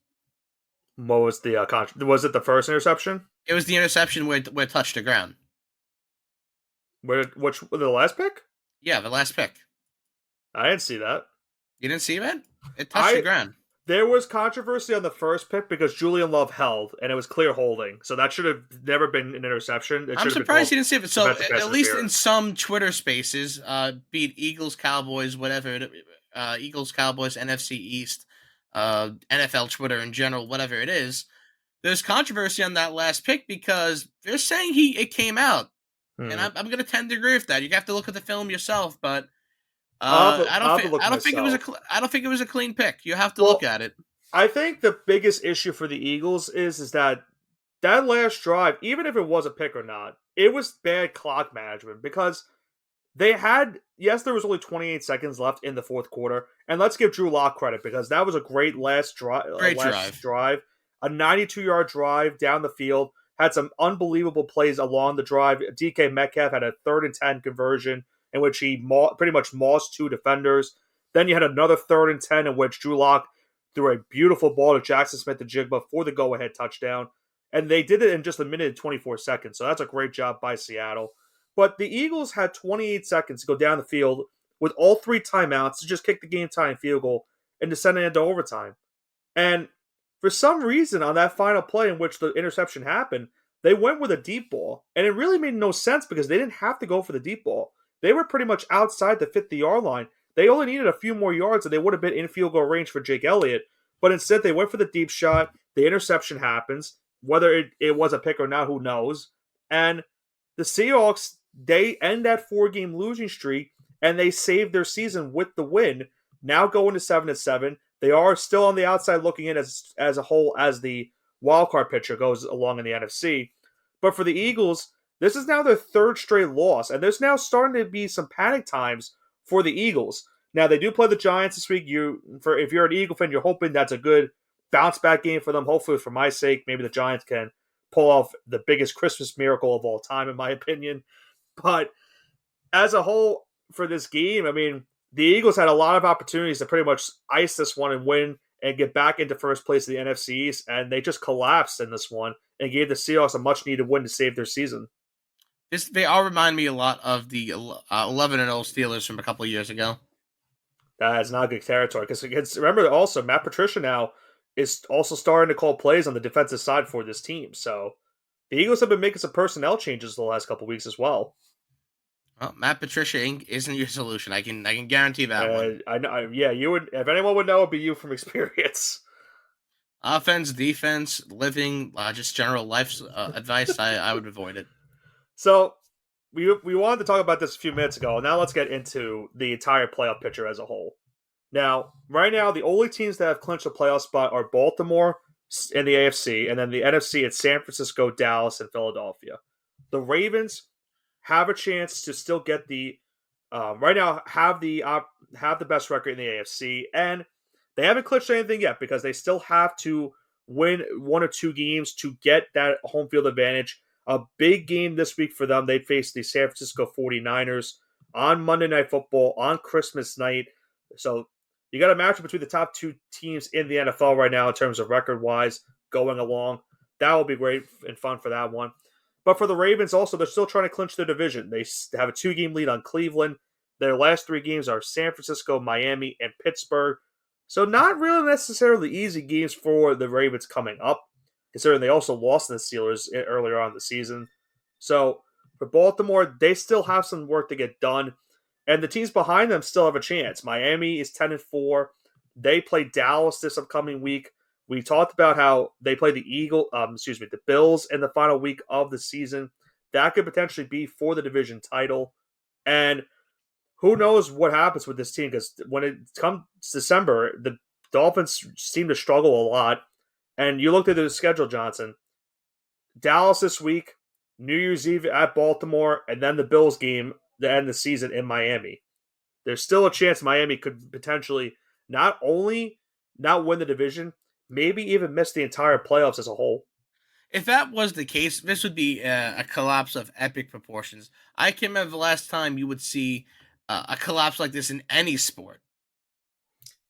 Speaker 1: What was the was it the first interception?
Speaker 2: It was the interception where it touched the ground.
Speaker 1: Which the last pick?
Speaker 2: Yeah, the last pick.
Speaker 1: I didn't see that.
Speaker 2: You didn't see that? It touched the ground.
Speaker 1: There was controversy on the first pick because Julian Love held, and it was clear holding. So that should have never been an interception.
Speaker 2: I'm surprised you didn't see it. So at least in some Twitter spaces, be it Eagles, Cowboys, whatever, Eagles, Cowboys, NFC East, NFL Twitter in general, whatever it is, there's controversy on that last pick because they're saying it came out. And I'm going to tend to agree with that. You have to look at the film yourself, but I don't think it was a clean pick. You have to look at it.
Speaker 1: I think the biggest issue for the Eagles is that last drive, even if it was a pick or not, it was bad clock management because they had, there was only 28 seconds left in the fourth quarter, and let's give Drew Lock credit because that was a great last drive. A 92-yard drive down the field. Had some unbelievable plays along the drive. DK Metcalf had a 3rd and 10 conversion in which he pretty much mossed 2 defenders. Then you had another 3rd and 10 in which Drew Lock threw a beautiful ball to Jackson Smith-Njigba for the go-ahead touchdown. And they did it in just a minute and 24 seconds. So that's a great job by Seattle. But the Eagles had 28 seconds to go down the field with all 3 timeouts to just kick the game-tying field goal and to send it into overtime. And for some reason, on that final play in which the interception happened, they went with a deep ball. And it really made no sense because they didn't have to go for the deep ball. They were pretty much outside the 50-yard line. They only needed a few more yards and they would have been in field goal range for Jake Elliott. But instead, they went for the deep shot. The interception happens. Whether it was a pick or not, who knows? And the Seahawks, they end that 4-game losing streak and they saved their season with the win. Now going to 7-7. They are still on the outside looking in as a whole as the wildcard picture goes along in the NFC. But for the Eagles, this is now their third straight loss, and there's now starting to be some panic times for the Eagles. Now they do play the Giants this week. If you're an Eagle fan, you're hoping that's a good bounce back game for them. Hopefully, for my sake, maybe the Giants can pull off the biggest Christmas miracle of all time, in my opinion. But as a whole, for this game, I mean, the Eagles had a lot of opportunities to pretty much ice this one and win and get back into first place of the NFC East, and they just collapsed in this one and gave the Seahawks a much needed win to save their season.
Speaker 2: They all remind me a lot of the 11-0 Steelers from a couple of years ago.
Speaker 1: That's not good territory because remember also Matt Patricia now is also starting to call plays on the defensive side for this team. So the Eagles have been making some personnel changes the last couple of weeks as well.
Speaker 2: Well, Matt Patricia isn't your solution. I can guarantee that one.
Speaker 1: I know. Yeah, you would. If anyone would know, it'd be you from experience.
Speaker 2: Offense, defense, living, just general life advice. I would avoid it.
Speaker 1: So we wanted to talk about this a few minutes ago. Now let's get into the entire playoff picture as a whole. Now, right now, the only teams that have clinched a playoff spot are Baltimore in the AFC, and then the NFC, it's San Francisco, Dallas, and Philadelphia. The Ravens have a chance to still get the right now have the best record in the AFC, and they haven't clinched anything yet because they still have to win one or two games to get that home field advantage. A big game this week for them. They'd face the San Francisco 49ers on Monday Night Football on Christmas night. So you got a matchup between the top two teams in the NFL right now in terms of record-wise going along. That will be great and fun for that one. But for the Ravens also, they're still trying to clinch their division. They have a 2-game lead on Cleveland. Their last 3 games are San Francisco, Miami, and Pittsburgh. So not really necessarily easy games for the Ravens coming up, considering they also lost to the Steelers earlier on in the season. So for Baltimore, they still have some work to get done. And the teams behind them still have a chance. Miami is 10-4. They play Dallas this upcoming week. We talked about how they play the Bills in the final week of the season. That could potentially be for the division title. And who knows what happens with this team, because when it comes December, the Dolphins seem to struggle a lot. And you looked at the schedule, Johnson. Dallas this week, New Year's Eve at Baltimore, and then the Bills game to end the season in Miami. There's still a chance Miami could potentially not only not win the division, maybe even miss the entire playoffs as a whole.
Speaker 2: If that was the case, this would be a collapse of epic proportions. I can remember the last time you would see a collapse like this in any sport.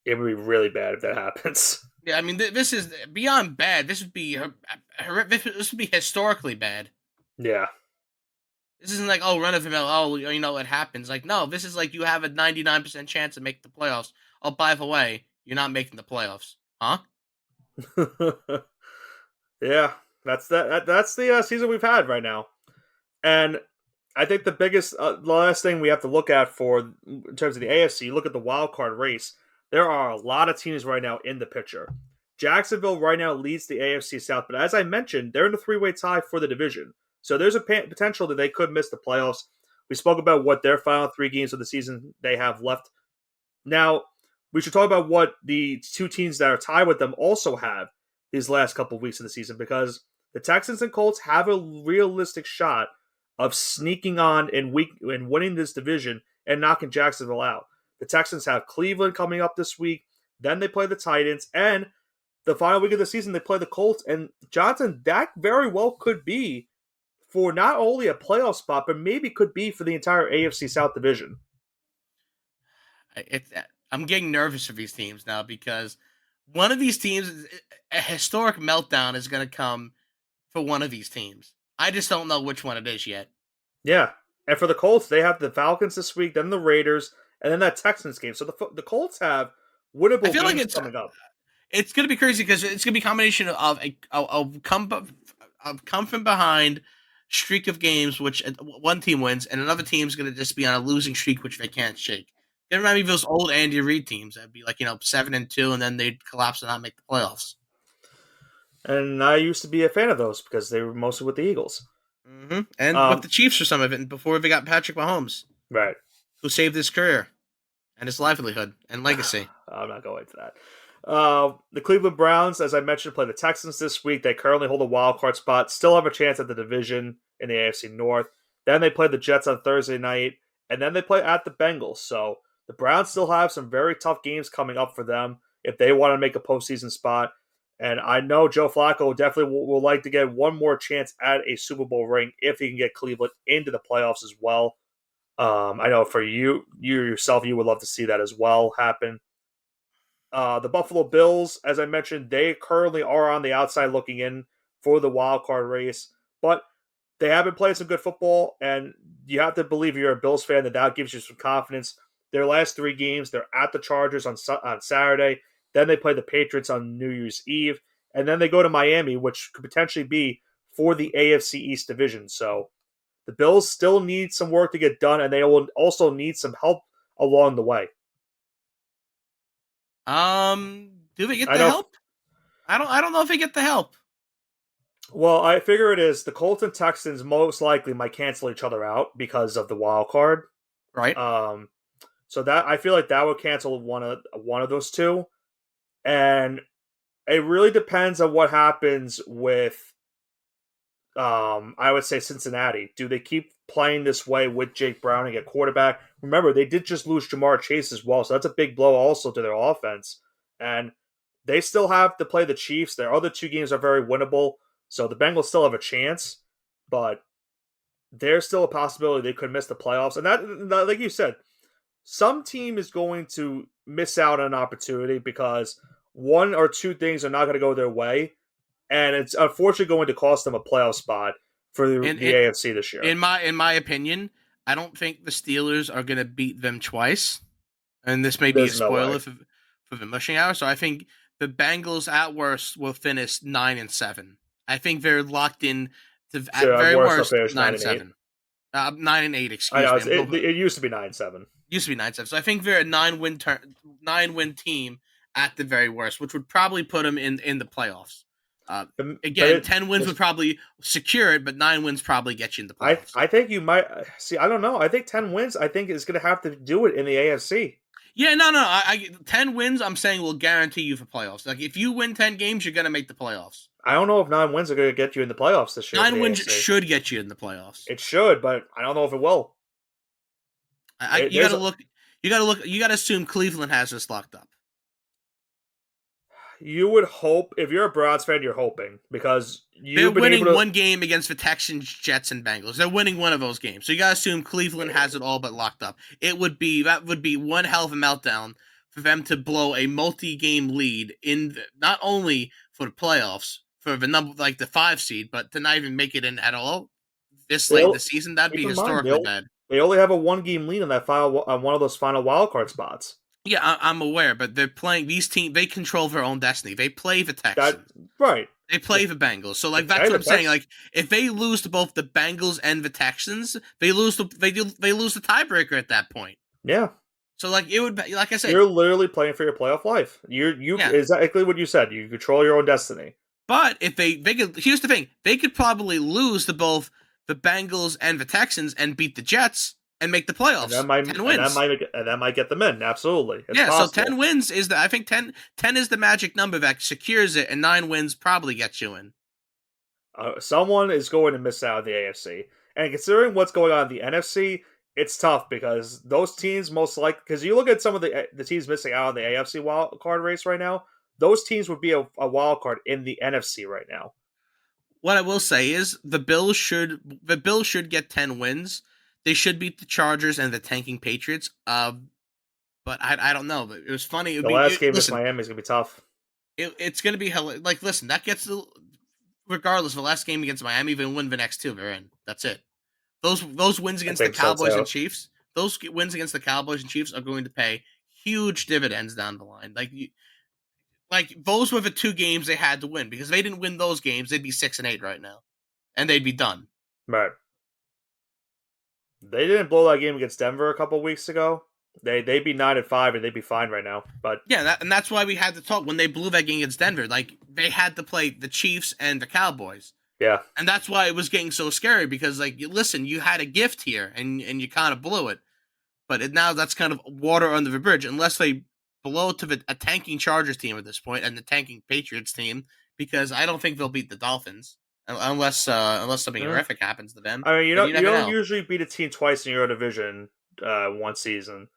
Speaker 1: It would be really bad if that happens.
Speaker 2: Yeah, I mean, this is beyond bad. This would be this would be historically bad.
Speaker 1: Yeah.
Speaker 2: This isn't like, oh, run of the mill. Oh, you know what happens. Like, no, this is like you have a 99% chance to make the playoffs. Oh, by the way, you're not making the playoffs, huh?
Speaker 1: Yeah, that's the season we've had right now, and I think the biggest last thing we have to look at for in terms of the AFC, look at the wild card race. There are a lot of teams right now in the picture. Jacksonville right now leads the AFC South, but as I mentioned, they're in a 3-way tie for the division. So there's a potential that they could miss the playoffs. We spoke about what their final 3 games of the season they have left. Now, we should talk about what the 2 teams that are tied with them also have these last couple of weeks of the season, because the Texans and Colts have a realistic shot of sneaking on and winning this division and knocking Jacksonville out. The Texans have Cleveland coming up this week. Then they play the Titans. And the final week of the season, they play the Colts. And Johnson, that very well could be for not only a playoff spot, but maybe could be for the entire AFC South division.
Speaker 2: I'm getting nervous for these teams now because one of these teams, a historic meltdown is going to come for one of these teams. I just don't know which one it is yet.
Speaker 1: Yeah. And for the Colts, they have the Falcons this week, then the Raiders, and then that Texans game. So the Colts have winnable games coming up.
Speaker 2: It's going to be crazy because it's going to be a combination of a come from behind streak of games, which one team wins, and another team's going to just be on a losing streak, which they can't shake. It reminds me of those old Andy Reid teams that'd be like 7-2, and then they'd collapse and not make the playoffs.
Speaker 1: And I used to be a fan of those because they were mostly with the Eagles.
Speaker 2: Mm-hmm. And with the Chiefs for some of it, before they got Patrick Mahomes.
Speaker 1: Right.
Speaker 2: Who saved his career and his livelihood and legacy.
Speaker 1: I'm not going to that. The Cleveland Browns, as I mentioned, play the Texans this week. They currently hold a wild card spot, still have a chance at the division in the AFC North. Then they play the Jets on Thursday night, and then they play at the Bengals. So the Browns still have some very tough games coming up for them if they want to make a postseason spot. And I know Joe Flacco definitely will like to get one more chance at a Super Bowl ring if he can get Cleveland into the playoffs as well. I know for you yourself, you would love to see that as well happen. The Buffalo Bills, as I mentioned, they currently are on the outside looking in for the wild card race, but they have been playing some good football, and you have to believe you're a Bills fan that gives you some confidence. Their last 3 games, they're at the Chargers on Saturday, then they play the Patriots on New Year's Eve, and then they go to Miami, which could potentially be for the AFC East division. So the Bills still need some work to get done, and they will also need some help along the way.
Speaker 2: Do they get
Speaker 1: I
Speaker 2: the
Speaker 1: know.
Speaker 2: help? I don't know if they get the help.
Speaker 1: Well, I figure it is the Colts and Texans most likely might cancel each other out because of the wild card.
Speaker 2: Right.
Speaker 1: So that I feel like that would cancel one of those two, and it really depends on what happens with. I would say Cincinnati. Do they keep playing this way with Jake Browning at quarterback? Remember, they did just lose Jamar Chase as well, so that's a big blow also to their offense. And they still have to play the Chiefs. Their other 2 games are very winnable, so the Bengals still have a chance, but there's still a possibility they could miss the playoffs. And that like you said, some team is going to miss out on an opportunity because 1 or 2 things are not going to go their way, and it's unfortunately going to cost them a playoff spot for the AFC this year.
Speaker 2: In my opinion, I don't think the Steelers are going to beat them twice, and this may be a spoiler for the mushing hour. So I think the Bengals at worst will finish 9-7. I think they're locked in to at very worst 9-7. 9-8, excuse me.
Speaker 1: It used to be 9-7.
Speaker 2: Used to be 9-7. So I think they're a 9-win team at the very worst, which would probably put them in the playoffs. Again, 10 wins would probably secure it, but 9 wins probably get you in the playoffs.
Speaker 1: I think you might see. I don't know. I think 10 wins. I think is going to have to do it in the AFC.
Speaker 2: Yeah, no. 10 wins. I'm saying will guarantee you for playoffs. Like if you win 10 games, you're going to make the playoffs.
Speaker 1: I don't know if 9 wins are going to get you in the playoffs this year.
Speaker 2: 9 wins should get you in the playoffs.
Speaker 1: It should, but I don't know if it will.
Speaker 2: You got to look. You got to assume Cleveland has this locked up.
Speaker 1: You would hope, if you're a Browns fan, you're hoping because
Speaker 2: they're winning one game against the Texans, Jets, and Bengals. They're winning one of those games, so you got to assume Cleveland has it all but locked up. That would be one hell of a meltdown for them to blow a multi-game lead not only for the playoffs for the 5 seed, but to not even make it in at all this late in the season. That'd be historically bad.
Speaker 1: They only have a 1-game lead on one of those final wildcard spots.
Speaker 2: Yeah, I'm aware, but they're playing these teams. They control their own destiny. They play the Texans,
Speaker 1: right?
Speaker 2: They play the Bengals. So, like, that's what I'm saying. Like, if they lose to both the Bengals and the Texans, they lose the tiebreaker at that point.
Speaker 1: Yeah.
Speaker 2: So, like, it would be, like I said,
Speaker 1: you're literally playing for your playoff life. Exactly what you said. You control your own destiny.
Speaker 2: But if they could, here's the thing: they could probably lose to both the Bengals and the Texans and beat the Jets and make the playoffs. 10 wins.
Speaker 1: And that might get them in. Absolutely.
Speaker 2: It's possible. So 10 wins is I think 10 is the magic number that secures it, and 9 wins probably gets you in.
Speaker 1: Someone is going to miss out on the AFC. And considering what's going on in the NFC, it's tough because those teams most likely, because you look at some of the teams missing out on the AFC wild card race right now, those teams would be a wild card in the NFC right now.
Speaker 2: What I will say is the Bills should get 10 wins. They should beat the Chargers and the tanking Patriots. But I don't know. It was funny.
Speaker 1: The last game against Miami is going to be tough.
Speaker 2: It's going to be like, listen, that gets regardless of the last game against Miami, they win the next 2. They're in. That's it. Those wins against the Cowboys and Chiefs. Those wins against the Cowboys and Chiefs are going to pay huge dividends down the line. Like those were the 2 games they had to win because if they didn't win those games, they'd be 6-8 right now, and they'd be done.
Speaker 1: Right. They didn't blow that game against Denver a couple weeks ago. They'd be 9-5 and they'd be fine right now. But
Speaker 2: yeah, and that's why we had to talk when they blew that game against Denver. Like they had to play the Chiefs and the Cowboys.
Speaker 1: Yeah,
Speaker 2: and that's why it was getting so scary because like, listen, you had a gift here and you kind of blew it, but now that's kind of water under the bridge unless they blow to a tanking Chargers team at this point and the tanking Patriots team because I don't think they'll beat the Dolphins unless something
Speaker 1: Mm.
Speaker 2: horrific happens to them.
Speaker 1: I mean,
Speaker 2: But you
Speaker 1: you
Speaker 2: never
Speaker 1: don't
Speaker 2: know.
Speaker 1: usually beat a team twice in your division one season,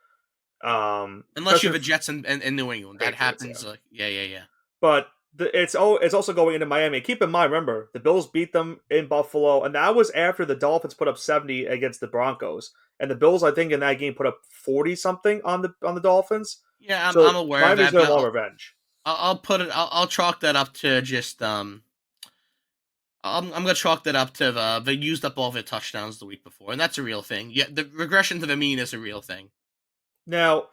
Speaker 2: Unless you
Speaker 1: especially
Speaker 2: have a Jets in New England, that
Speaker 1: Patriots.
Speaker 2: happens.
Speaker 1: Yeah,
Speaker 2: Like, yeah.
Speaker 1: but it's also going into Miami. Keep in mind, remember the Bills beat them in Buffalo, and that was after the Dolphins put up 70 against the Broncos, and the Bills I think in that game put up 40 something on the Dolphins.
Speaker 2: Yeah, I'm
Speaker 1: So
Speaker 2: aware of
Speaker 1: Miami's
Speaker 2: that,
Speaker 1: going
Speaker 2: but
Speaker 1: to want revenge.
Speaker 2: I'll put it. I'll chalk that up to just I'm gonna chalk that up to they used up all their touchdowns the week before, and that's a real thing. Yeah, the regression to the mean is a real thing.
Speaker 1: Now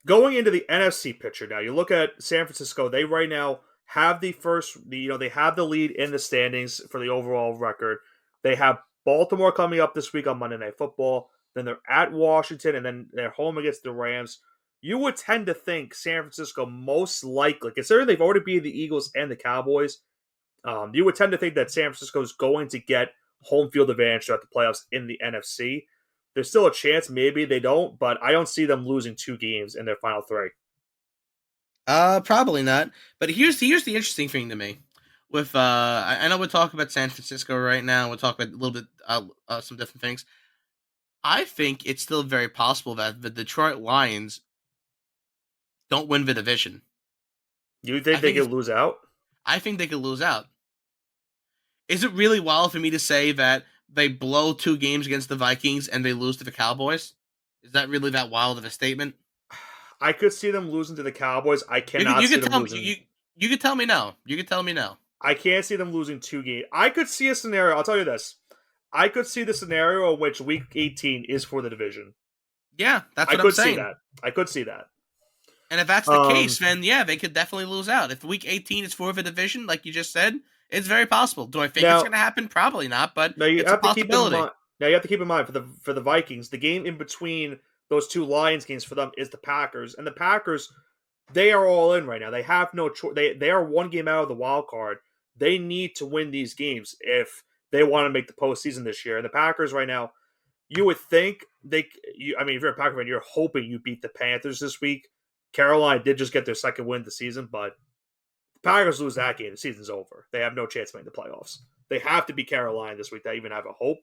Speaker 1: going into the NFC picture, now you look at San Francisco. They right now have they have the lead in the standings for the overall record. They have Baltimore coming up this week on Monday Night Football. Then they're at Washington, and then they're home against the Rams. You would tend to think San Francisco most likely, considering they've already beat the Eagles and the Cowboys, you would tend to think that San Francisco is going to get home field advantage throughout the playoffs in the NFC. There's still a chance, maybe they don't, but I don't see them losing 2 games in their final 3.
Speaker 2: Probably not. But here's the interesting thing to me. With I know we're talking about San Francisco right now. We'll talk about a little bit some different things. I think it's still very possible that the Detroit Lions don't win the division.
Speaker 1: You
Speaker 2: I
Speaker 1: think they
Speaker 2: think
Speaker 1: could
Speaker 2: it's
Speaker 1: lose out?
Speaker 2: I think they could lose out. Is it really wild for me to say that they blow 2 games against the Vikings and they lose to the Cowboys? Is that really that wild of a statement?
Speaker 1: I could see them losing to the Cowboys. I cannot
Speaker 2: You
Speaker 1: see
Speaker 2: could
Speaker 1: them
Speaker 2: tell me
Speaker 1: losing.
Speaker 2: you could tell me no. You could tell me no.
Speaker 1: I can't see them losing 2 games. I could see a scenario. I'll tell you this. I could see the scenario in which Week 18 is for the division.
Speaker 2: Yeah, that's
Speaker 1: I
Speaker 2: what I'm
Speaker 1: could see
Speaker 2: saying.
Speaker 1: that. I could see that.
Speaker 2: And if that's the
Speaker 1: Um,
Speaker 2: case, then yeah, they could definitely lose out. If Week 18 is for the division, like you just said, it's very possible. Do I think it's
Speaker 1: now,
Speaker 2: going to happen? Probably not, but
Speaker 1: now you
Speaker 2: it's a
Speaker 1: have to keep in
Speaker 2: possibility.
Speaker 1: mind. Now you have to keep in mind for the Vikings, the game in between those 2 Lions games for them is the Packers, and the Packers they are all in right now. They have no choice. They are 1 game out of the wild card. They need to win these games if they want to make the postseason this year. And the Packers right now, you would think I mean, if you're a Packer fan, you're hoping you beat the Panthers this week. Carolina did just get their second win of the season, but the Packers lose that game, the season's over. They have no chance of making the playoffs. They have to beat Carolina this week to even have a hope.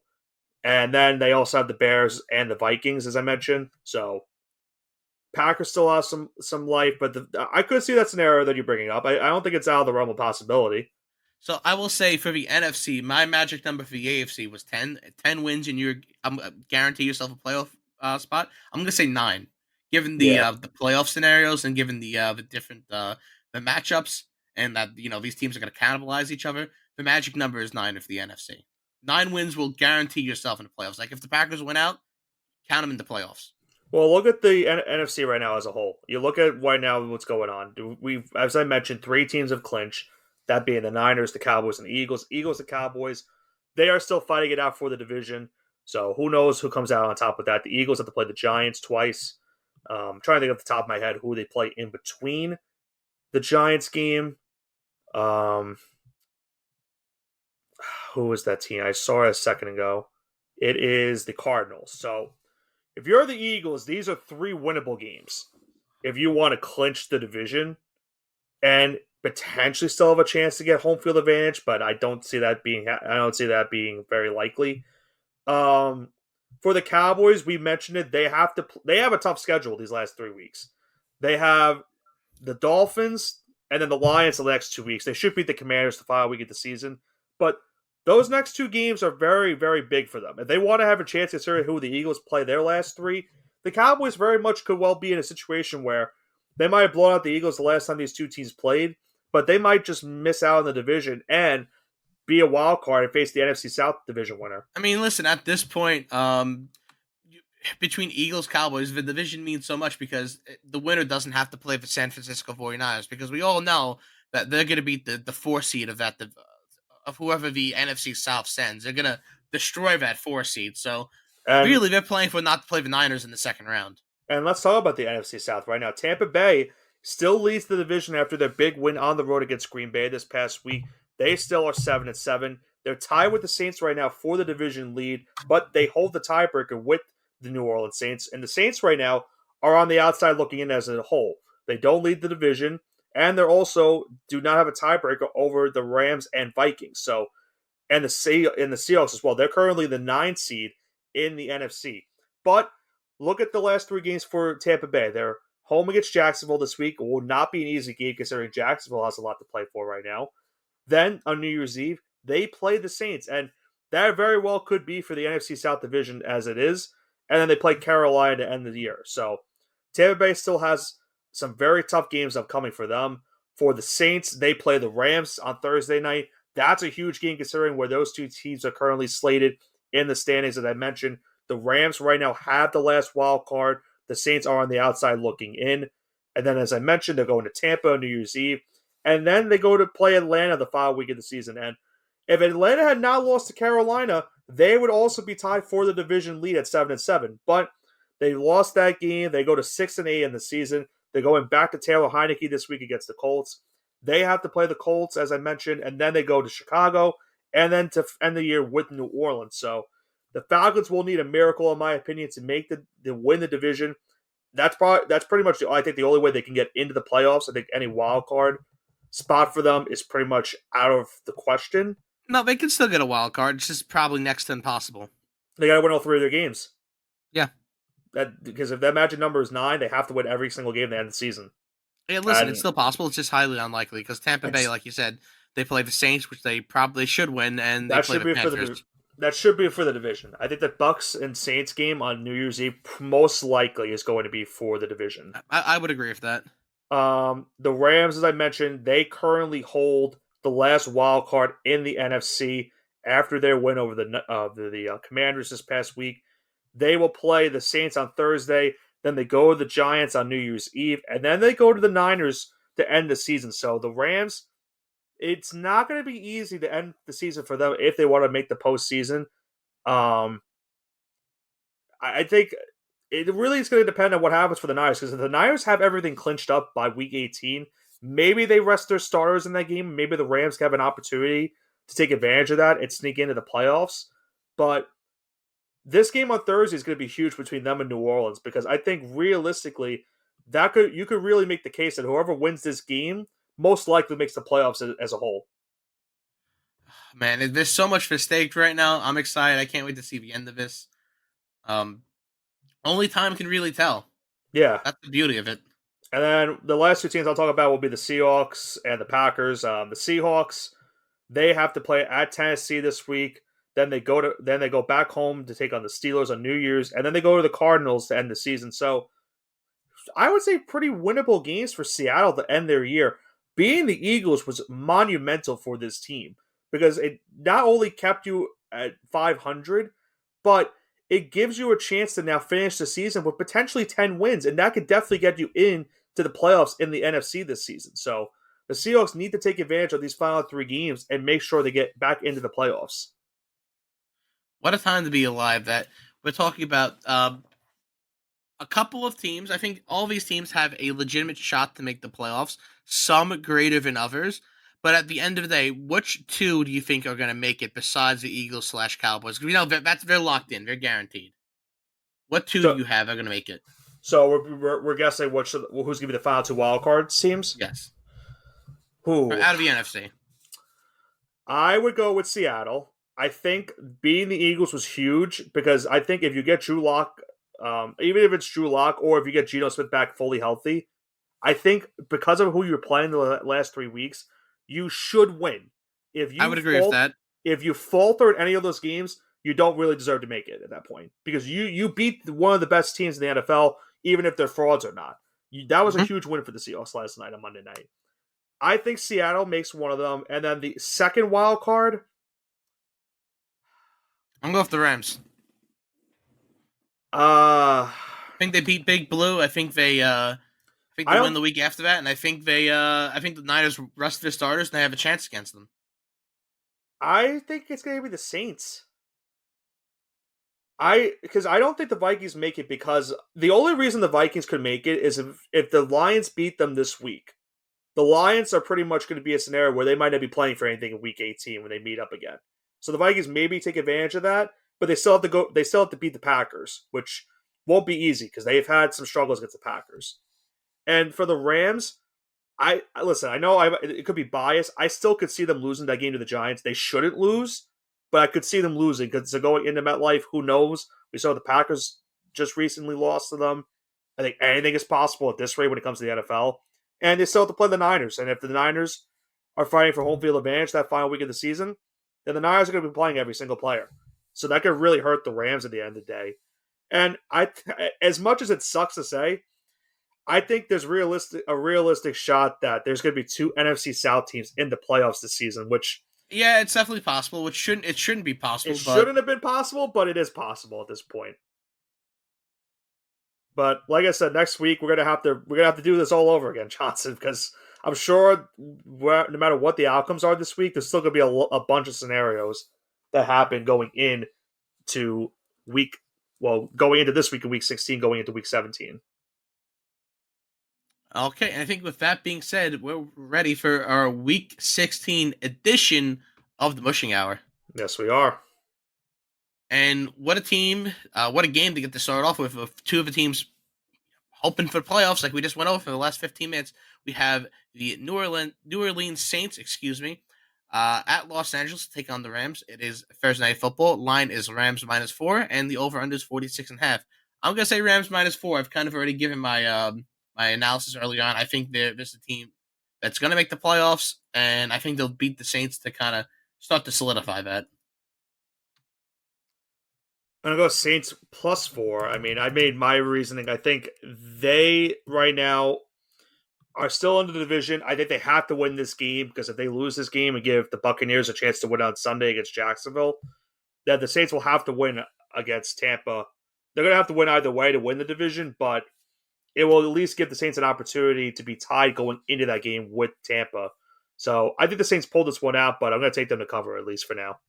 Speaker 1: And then they also have the Bears and the Vikings, as I mentioned. So Packers still have some life, but I could see that scenario that you're bringing up. I don't think it's out of the realm of possibility.
Speaker 2: So I will say for the NFC, my magic number for the AFC was 10. 10 wins, and you're guarantee yourself a playoff spot. I'm going to say 9, given
Speaker 1: Yeah.
Speaker 2: the playoff scenarios and given the different the matchups, and that these teams are going to cannibalize each other. The magic number is 9 for the NFC. 9 wins will guarantee yourself in the playoffs. Like if the Packers win out, count them in the playoffs.
Speaker 1: Well, look at the NFC right now as a whole. You look at right now what's going on. We've, as I mentioned, 3 teams have clinched. That being the Niners, the Cowboys, and the Eagles. Eagles, the Cowboys, they are still fighting it out for the division. So who knows who comes out on top with that? The Eagles have to play the Giants twice. I'm trying to think off the top of my head who they play in between the Giants game. Um, who is that team? I saw it a second ago. It is the Cardinals. So if you're the Eagles, these are 3 winnable games. If you want to clinch the division and potentially still have a chance to get home field advantage, but I don't see that being very likely. For the Cowboys, we mentioned it. They have a tough schedule these last 3 weeks. They have the Dolphins and then the Lions the next 2 weeks. They should beat the Commanders the final week of the season, but those next 2 games are very, very big for them. If they want to have a chance, considering who the Eagles play their last 3, the Cowboys very much could well be in a situation where they might have blown out the Eagles the last time these 2 teams played, but they might just miss out on the division and be a wild card and face the NFC South division winner.
Speaker 2: I mean, listen, at this point, between Eagles Cowboys, the division means so much because the winner doesn't have to play the San Francisco 49ers because we all know that they're going to be the 4 seed of of whoever the NFC South sends. They're going to destroy that 4 seed. So
Speaker 1: And
Speaker 2: really, they're playing for not to play the Niners in the second round.
Speaker 1: And let's talk about the NFC South right now. Tampa Bay still leads the division after their big win on the road against Green Bay this past week. They still are 7-7. They're tied with the Saints right now for the division lead, but they hold the tiebreaker with the New Orleans Saints. And the Saints right now are on the outside looking in as a whole. They don't lead the division, and they're also do not have a tiebreaker over the Rams and Vikings. So and the Seahawks as well. They're currently the 9th seed in the NFC. But look at the last 3 games for Tampa Bay. They're home against Jacksonville this week. It will not be an easy game considering Jacksonville has a lot to play for right now. Then on New Year's Eve, they play the Saints, and that very well could be for the NFC South division as it is. And then they play Carolina to end the year. So Tampa Bay still has some very tough games upcoming for them. For the Saints, they play the Rams on Thursday night. That's a huge game considering where those two teams are currently slated in the standings. As I mentioned, the Rams right now have the last wild card. The Saints are on the outside looking in. And then, as I mentioned, they're going to Tampa on New Year's Eve. And then they go to play Atlanta the final week of the season. And if Atlanta had not lost to Carolina, they would also be tied for the division lead at 7-7. But they lost that game. They go to 6-8 in the season. They're going back to Taylor Heineke this week against the Colts. They have to play the Colts, as I mentioned, and then they go to Chicago, and then to end the year with New Orleans. So the Falcons will need a miracle, in my opinion, to win the division. That's pretty much I think the only way they can get into the playoffs. I think any wild card spot for them is pretty much out of the question.
Speaker 2: No, they can still get a wild card. It's just probably next to impossible.
Speaker 1: They got to win all 3 of their games.
Speaker 2: Yeah.
Speaker 1: Because if that magic number is 9, they have to win every single game at the end of the season.
Speaker 2: Yeah, listen, it's still possible. It's just highly unlikely because Tampa Bay, like you said, they play the Saints, which they probably should win, and they play the Panthers.
Speaker 1: That should be for the division. I think the Bucks and Saints game on New Year's Eve most likely is going to be for the division.
Speaker 2: I would agree with that.
Speaker 1: The Rams, as I mentioned, they currently hold the last wild card in the NFC after their win over the Commanders this past week. They will play the Saints on Thursday. Then they go to the Giants on New Year's Eve. And then they go to the Niners to end the season. So the Rams, it's not going to be easy to end the season for them if they want to make the postseason. I think it really is going to depend on what happens for the Niners. Because if the Niners have everything clinched up by Week 18, maybe they rest their starters in that game. Maybe the Rams have an opportunity to take advantage of that and sneak into the playoffs. But this game on Thursday is going to be huge between them and New Orleans because I think realistically you could really make the case that whoever wins this game most likely makes the playoffs as a whole.
Speaker 2: Man, there's so much for stake right now. I'm excited. I can't wait to see the end of this. Only time can really tell.
Speaker 1: Yeah,
Speaker 2: that's the beauty of it.
Speaker 1: And then the last 2 teams I'll talk about will be the Seahawks and the Packers. The Seahawks, they have to play at Tennessee this week. Then they go back home to take on the Steelers on New Year's, and then they go to the Cardinals to end the season. So I would say pretty winnable games for Seattle to end their year. Beating the Eagles was monumental for this team because it not only kept you at 500, but it gives you a chance to now finish the season with potentially 10 wins, and that could definitely get you into the playoffs in the NFC this season. So the Seahawks need to take advantage of these final 3 games and make sure they get back into the playoffs.
Speaker 2: What a time to be alive that we're talking about a couple of teams. I think all these teams have a legitimate shot to make the playoffs, some greater than others. But at the end of the day, which 2 do you think are going to make it besides the Eagles/Cowboys? Because we know they're locked in. They're guaranteed. What 2 do you have are going to make it?
Speaker 1: So we're guessing who's going to be the final 2 wild card teams?
Speaker 2: Yes.
Speaker 1: Who?
Speaker 2: Out of the NFC.
Speaker 1: I would go with Seattle. I think beating the Eagles was huge because I think if you get Drew Lock, even if it's Drew Lock or if you get Geno Smith back fully healthy, I think because of who you're playing the last 3 weeks, you should win.
Speaker 2: I would agree with that.
Speaker 1: If you falter in any of those games, you don't really deserve to make it at that point because you beat one of the best teams in the NFL, even if they're frauds or not. That was a huge win for the Seahawks last night on Monday night. I think Seattle makes one of them, and then the second wild card,
Speaker 2: I'm going with the Rams.
Speaker 1: I
Speaker 2: think they beat Big Blue. I think they win the week after that, and I think the Niners rest their starters and they have a chance against them.
Speaker 1: I think it's going to be the Saints. Because I don't think the Vikings make it because the only reason the Vikings could make it is if the Lions beat them this week. The Lions are pretty much going to be a scenario where they might not be playing for anything in Week 18 when they meet up again. So the Vikings maybe take advantage of that, but they still have to go. They still have to beat the Packers, which won't be easy because they've had some struggles against the Packers. And for the Rams, I listen. I know it could be biased. I still could see them losing that game to the Giants. They shouldn't lose, but I could see them losing because they're going into MetLife. Who knows? We saw the Packers just recently lost to them. I think anything is possible at this rate when it comes to the NFL. And they still have to play the Niners. And if the Niners are fighting for home field advantage that final week of the season, then the Niners are going to be playing every single player. So that could really hurt the Rams at the end of the day. And as much as it sucks to say, I think there's a realistic shot that there's going to be two NFC South teams in the playoffs this season, which
Speaker 2: Yeah, it's definitely possible. Which shouldn't be possible,
Speaker 1: it
Speaker 2: but
Speaker 1: shouldn't have been possible, but it is possible at this point. But like I said, next week we're gonna have to do this all over again, Johnson, because I'm sure no matter what the outcomes are this week, there's still gonna be a bunch of scenarios that happen going into week, going into this week in week 16, going into week 17.
Speaker 2: okay. And I think with that being said, we're ready for our Week 16 edition of the Mushing Hour.
Speaker 1: Yes, we are.
Speaker 2: And what a team, what a game to get to start off with two of the teams hoping for the playoffs, like we just went over for the last 15 minutes. We have the New Orleans Saints, at Los Angeles to take on the Rams. It is Thursday Night Football. Line is Rams -4, and the over/under is 46.5. I'm gonna say Rams -4. I've kind of already given my my analysis early on. I think this is a team that's gonna make the playoffs, and I think they'll beat the Saints to kind of start to solidify that.
Speaker 1: I'm gonna go Saints +4. I mean, I made my reasoning. I think they right now are still in the division. I think they have to win this game because if they lose this game and give the Buccaneers a chance to win on Sunday against Jacksonville, then the Saints will have to win against Tampa. They're gonna have to win either way to win the division, but it will at least give the Saints an opportunity to be tied going into that game with Tampa. So I think the Saints pulled this one out, but I'm gonna take them to cover at least for now.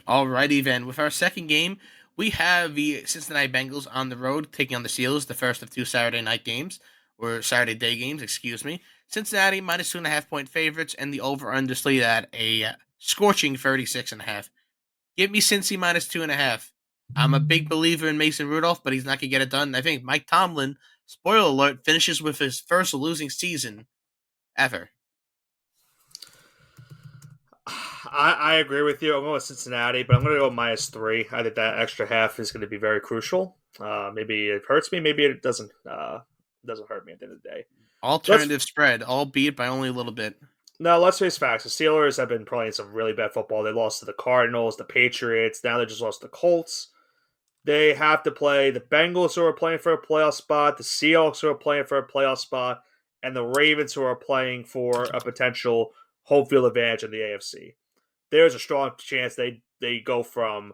Speaker 2: Alrighty then. With our second game, we have the Cincinnati Bengals on the road taking on the Steelers, the first of two Saturday night games, or Saturday day games, excuse me. Cincinnati -2.5 point favorites, and the over/under slated at a scorching 36.5. Give me Cincy -2.5. I'm a big believer in Mason Rudolph, but he's not gonna get it done. I think Mike Tomlin, spoiler alert, finishes with his first losing season ever.
Speaker 1: I agree with you. I'm going with Cincinnati, but I'm going to go -3. I think that extra half is going to be very crucial. Maybe it hurts me. Maybe it doesn't. Doesn't hurt me at the end of the day.
Speaker 2: Alternative spread, albeit by only a little bit.
Speaker 1: Now let's face facts. The Steelers have been playing some really bad football. They lost to the Cardinals, the Patriots. Now they just lost to the Colts. They have to play the Bengals, who are playing for a playoff spot, the Seahawks, who are playing for a playoff spot, and the Ravens, who are playing for a potential home field advantage in the AFC. There's a strong chance they go from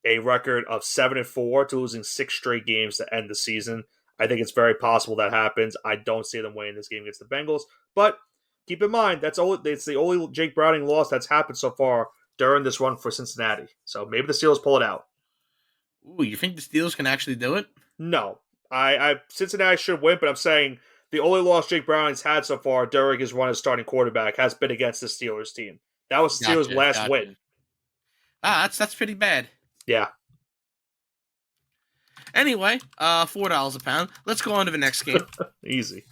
Speaker 1: a record of 7-4 to losing 6 straight games to end the season. I think it's very possible that happens. I don't see them winning this game against the Bengals, but keep in mind it's the only Jake Browning loss that's happened so far during this run for Cincinnati. So maybe the Steelers pull it out.
Speaker 2: Ooh, you think the Steelers can actually do it?
Speaker 1: No, I Cincinnati should win, but I'm saying the only loss Jake Browning's had so far during his run as starting quarterback has been against the Steelers team. That was the Steelers' last win.
Speaker 2: That's pretty bad.
Speaker 1: Yeah.
Speaker 2: Anyway, $4 a pound. Let's go on to the next game.
Speaker 1: Easy.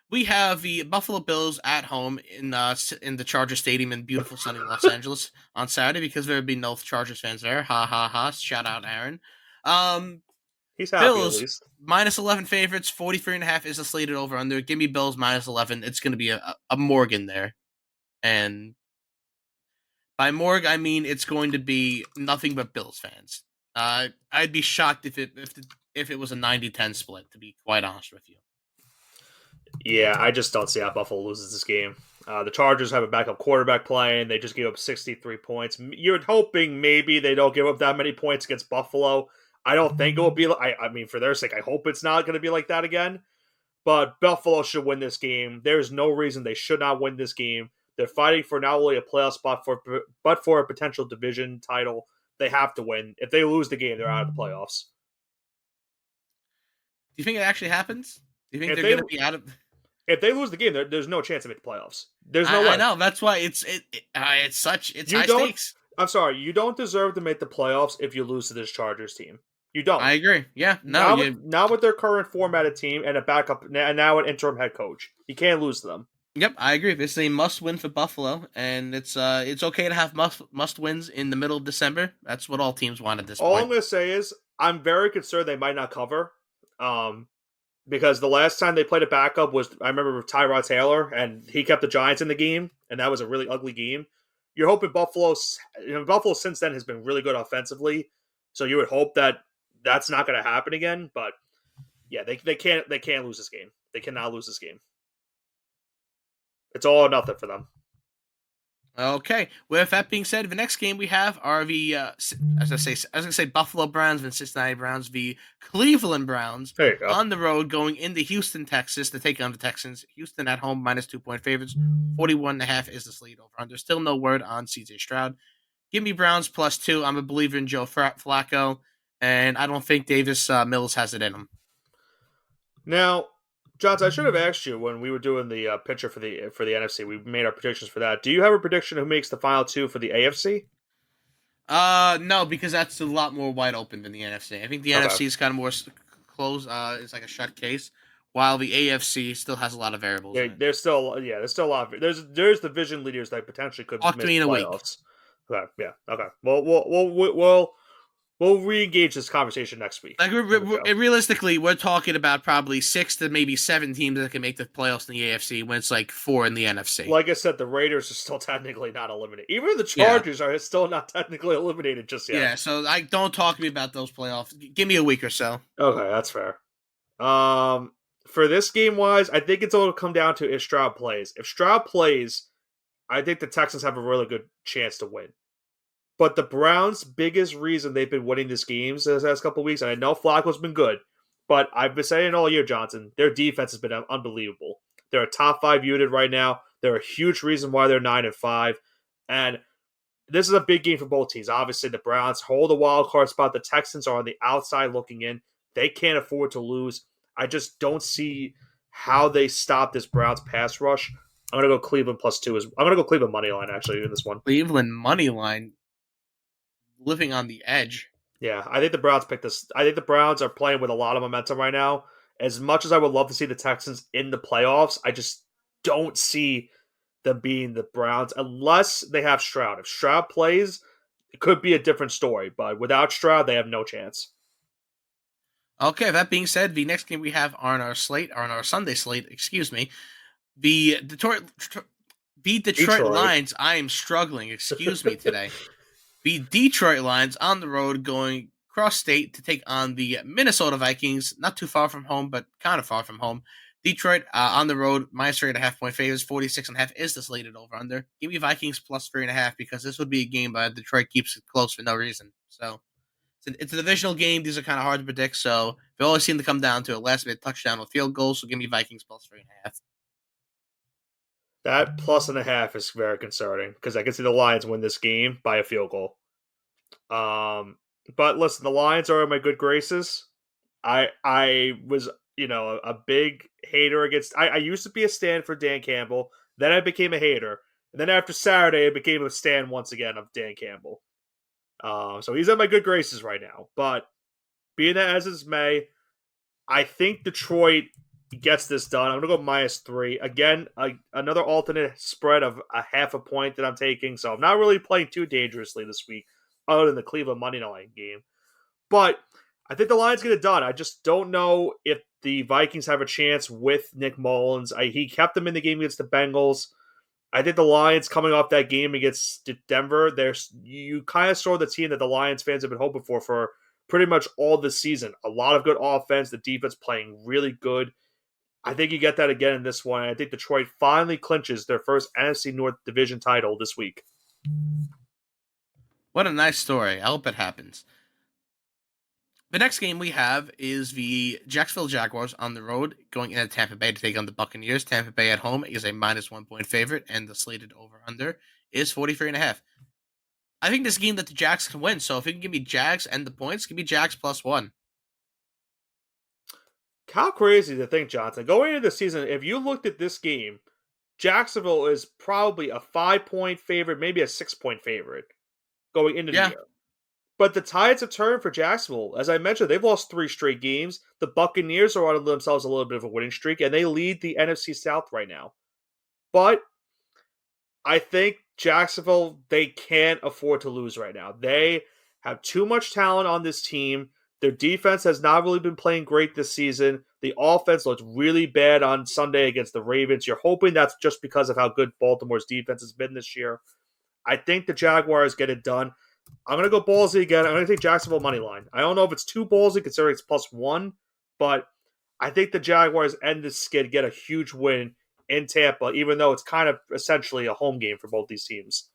Speaker 2: We have the Buffalo Bills at home in the Charger Stadium in beautiful sunny Los Angeles on Saturday because there would be no Chargers fans there. Ha ha ha! Shout out Aaron.
Speaker 1: He's happy
Speaker 2: Bills
Speaker 1: at least.
Speaker 2: -11 favorites. 43.5 is a slated over under. Give me Bills -11. It's going to be a Morgan there, and by Morg, I mean it's going to be nothing but Bills fans. I'd be shocked if it was a 90-10 split, to be quite honest with you.
Speaker 1: Yeah, I just don't see how Buffalo loses this game. The Chargers have a backup quarterback playing. They just gave up 63 points. You're hoping maybe they don't give up that many points against Buffalo. I don't think it will be. I mean, for their sake, I hope it's not going to be like that again. But Buffalo should win this game. There's no reason they should not win this game. They're fighting for not only a playoff spot, but for a potential division title. They have to win. If they lose the game, they're out of the playoffs.
Speaker 2: Do you think it actually happens? Do you think they're going to be out of?
Speaker 1: If they lose the game, there's no chance to make the playoffs. There's no way.
Speaker 2: I know. That's why it's high stakes.
Speaker 1: I'm sorry. You don't deserve to make the playoffs if you lose to this Chargers team. You don't.
Speaker 2: I agree. Yeah, no,
Speaker 1: Not with their current formatted team and a backup, and now an interim head coach. You can't lose to them.
Speaker 2: yep, I agree. This is a must win for Buffalo, and it's okay to have must wins in the middle of December. That's what all teams want at this
Speaker 1: All I'm
Speaker 2: point.
Speaker 1: going to say is I'm very concerned they might not cover. Um, because the last time they played a backup was I remember with Tyrod Taylor, and he kept the Giants in the game, and that was a really ugly game. You're hoping Buffalo since then has been really good offensively, so you would hope that that's not going to happen again. But yeah, they can't lose this game. They cannot lose this game. It's all or nothing for them.
Speaker 2: Okay. With that being said, the next game we have are the I was gonna say Buffalo Browns and Cincinnati Browns, the Cleveland Browns
Speaker 1: There you go.
Speaker 2: on the road going into Houston, Texas to take on the Texans. Houston at home minus 2 point favorites. 41.5 is the slate over. There's still no word on CJ Stroud. Give me Browns +2. I'm a believer in Joe Flacco, and I don't think Davis Mills has it in him.
Speaker 1: Now, Johns, I should have asked you when we were doing the picture for the NFC. We made our predictions for that. Do you have a prediction who makes the final two for the AFC?
Speaker 2: No, because that's a lot more wide open than the NFC. I think the
Speaker 1: Okay.
Speaker 2: NFC is kind of more closed. It's like a shut case, while the AFC still has a lot of variables
Speaker 1: Yeah,
Speaker 2: in it.
Speaker 1: there's still a lot. There's division leaders that potentially could
Speaker 2: Talk to
Speaker 1: miss
Speaker 2: me
Speaker 1: the
Speaker 2: in a week.
Speaker 1: playoffs. Okay, yeah, okay. Well, we'll re-engage this conversation next week
Speaker 2: Like
Speaker 1: on the show.
Speaker 2: realistically, we're talking about probably 6 to maybe 7 teams that can make the playoffs in the AFC when it's like 4 in the NFC.
Speaker 1: Like I said, the Raiders are still technically not eliminated. Even the
Speaker 2: Yeah,
Speaker 1: Chargers are still not technically eliminated just yet.
Speaker 2: yeah. So I don't talk to me about those playoffs. Give me a week or so.
Speaker 1: Okay, that's fair. For this game wise, I think it's all to come down to if Stroud plays. If Stroud plays, I think the Texans have a really good chance to win. But the Browns' biggest reason they've been winning these games the last couple of weeks, and I know Flacco's been good, but I've been saying all year, Johnson, their defense has been unbelievable. They're a top 5 unit right now. They're a huge reason why they're 9-5, and this is a big game for both teams. Obviously, the Browns hold a wild card spot. The Texans are on the outside looking in. They can't afford to lose. I just don't see how they stop this Browns pass rush. I'm gonna go Cleveland +2. I'm gonna go Cleveland money line actually in this one.
Speaker 2: Cleveland money line living on the edge.
Speaker 1: Yeah, I think the Browns picked this. I think the Browns are playing with a lot of momentum right now. As much as I would love to see the Texans in the playoffs, I just don't see them being the Browns unless they have Stroud. If Stroud plays, it could be a different story. But without Stroud, they have no chance.
Speaker 2: Okay, that being said, the next game we have on our slate, or on our Sunday slate, excuse me, the Detroit
Speaker 1: Detroit.
Speaker 2: Lions. I am struggling, excuse me, today. The Detroit Lions on the road going cross state to take on the Minnesota Vikings, not too far from home, but kind of far from home. Detroit on the road, minus 3.5 point favors, 46.5 is the slated over under. Give me Vikings +3.5 because this would be a game that Detroit keeps it close for no reason. So it's a divisional game. These are kind of hard to predict. So they always seem to come down to a last minute touchdown or field goal. So give me Vikings +3.5.
Speaker 1: That +1.5 is very concerning because I can see the Lions win this game by a field goal. But listen, the Lions are in my good graces. I was a big hater against. I used to be a stan for Dan Campbell. Then I became a hater, and then after Saturday, I became a stan once again of Dan Campbell. So he's in my good graces right now. But being that as is May, I think Detroit gets this done. I'm gonna go -3 again. Another alternate spread of a 0.5 point that I'm taking. So I'm not really playing too dangerously this week, other than the Cleveland money line game. But I think the Lions get it done. I just don't know if the Vikings have a chance with Nick Mullins. He kept them in the game against the Bengals. I think the Lions coming off that game against Denver, you kind of saw the team that the Lions fans have been hoping for pretty much all this season. A lot of good offense, the defense playing really good. I think you get that again in this one. I think Detroit finally clinches their first NFC North Division title this week.
Speaker 2: What a nice story. I hope it happens. The next game we have is the Jacksonville Jaguars on the road going into Tampa Bay to take on the Buccaneers. Tampa Bay at home is a -1 point favorite, and the slated over under is 43.5. I think this game that the Jags can win. So if you can give me Jags and the points, give me Jags +1.
Speaker 1: How crazy to think, Johnson. Going into the season, if you looked at this game, Jacksonville is probably a 5-point favorite, maybe a 6-point favorite going into the
Speaker 2: Yeah,
Speaker 1: year. But the tides have turned for Jacksonville. As I mentioned, they've lost 3 straight games. The Buccaneers are on themselves a little bit of a winning streak, and they lead the NFC South right now. But I think Jacksonville, they can't afford to lose right now. They have too much talent on this team. Their defense has not really been playing great this season. The offense looked really bad on Sunday against the Ravens. You're hoping that's just because of how good Baltimore's defense has been this year. I think the Jaguars get it done. I'm going to go ballsy again. I'm going to take Jacksonville money line. I don't know if it's too ballsy considering it's +1, but I think the Jaguars end this skid, get a huge win in Tampa, even though it's kind of essentially a home game for both these teams.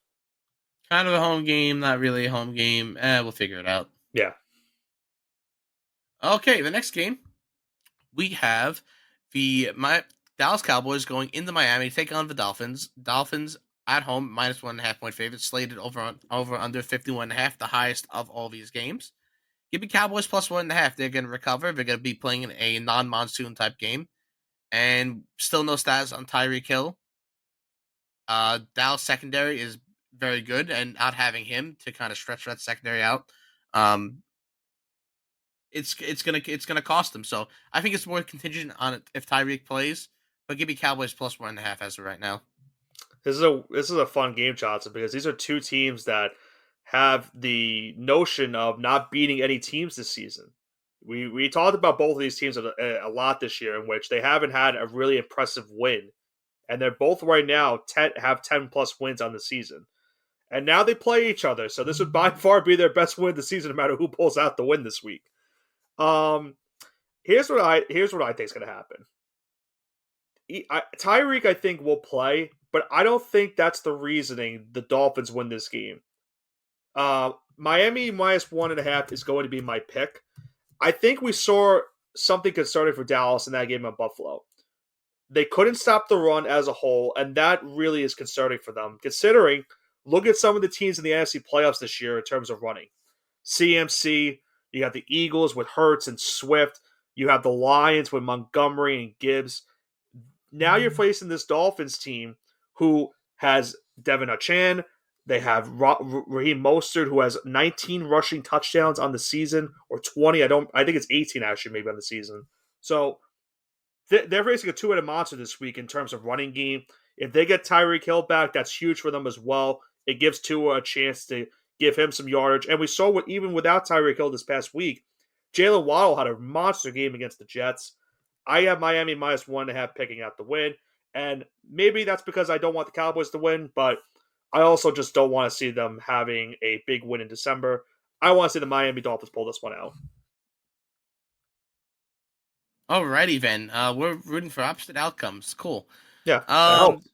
Speaker 2: Kind of a home game, not really a home game. We'll figure it out.
Speaker 1: Yeah.
Speaker 2: Okay, the next game, we have my Dallas Cowboys going into Miami to take on the Dolphins. Dolphins at home, -1.5 point favorites, slated over under 51.5, the highest of all these games. Give me Cowboys +1.5. They're going to recover. They're going to be playing in a non-monsoon type game, and still no stats on Tyreek Hill. Dallas secondary is very good, and not having him to kind of stretch that secondary out, um, it's gonna cost them. So I think it's more contingent on it if Tyreek plays. But give me Cowboys +1.5 as of right now.
Speaker 1: This is a fun game, Johnson, because these are two teams that have the notion of not beating any teams this season. We talked about both of these teams a lot this year, in which they haven't had a really impressive win, and they're both right now have 10+ wins on the season. And now they play each other, so this would by far be their best win of the season, no matter who pulls out the win this week. Um, here's what I think is going to happen. Tyreek, I think, will play, but I don't think that's the reasoning the Dolphins win this game. Miami -1.5 is going to be my pick. I think we saw something concerning for Dallas in that game at Buffalo. They couldn't stop the run as a whole, and that really is concerning for them, considering look at some of the teams in the NFC playoffs this year in terms of running. CMC, you have the Eagles with Hurts and Swift, you have the Lions with Montgomery and Gibbs. Now you're facing this Dolphins team who has Devin Achan. They have Raheem Mostert, who has 19 rushing touchdowns on the season, or 20. I think it's 18 actually, maybe on the season. So they're facing a two-headed monster this week in terms of running game. If they get Tyreek Hill back, that's huge for them as well. It gives Tua a chance to give him some yardage. And we saw what even without Tyreek Hill this past week, Jalen Waddle had a monster game against the Jets. I have Miami -1.5 picking out the win. And maybe that's because I don't want the Cowboys to win, but I also just don't want to see them having a big win in December. I want to see the Miami Dolphins pull this one out.
Speaker 2: Alrighty then. We're rooting for opposite outcomes. Cool.
Speaker 1: Yeah, I hope.
Speaker 2: Um,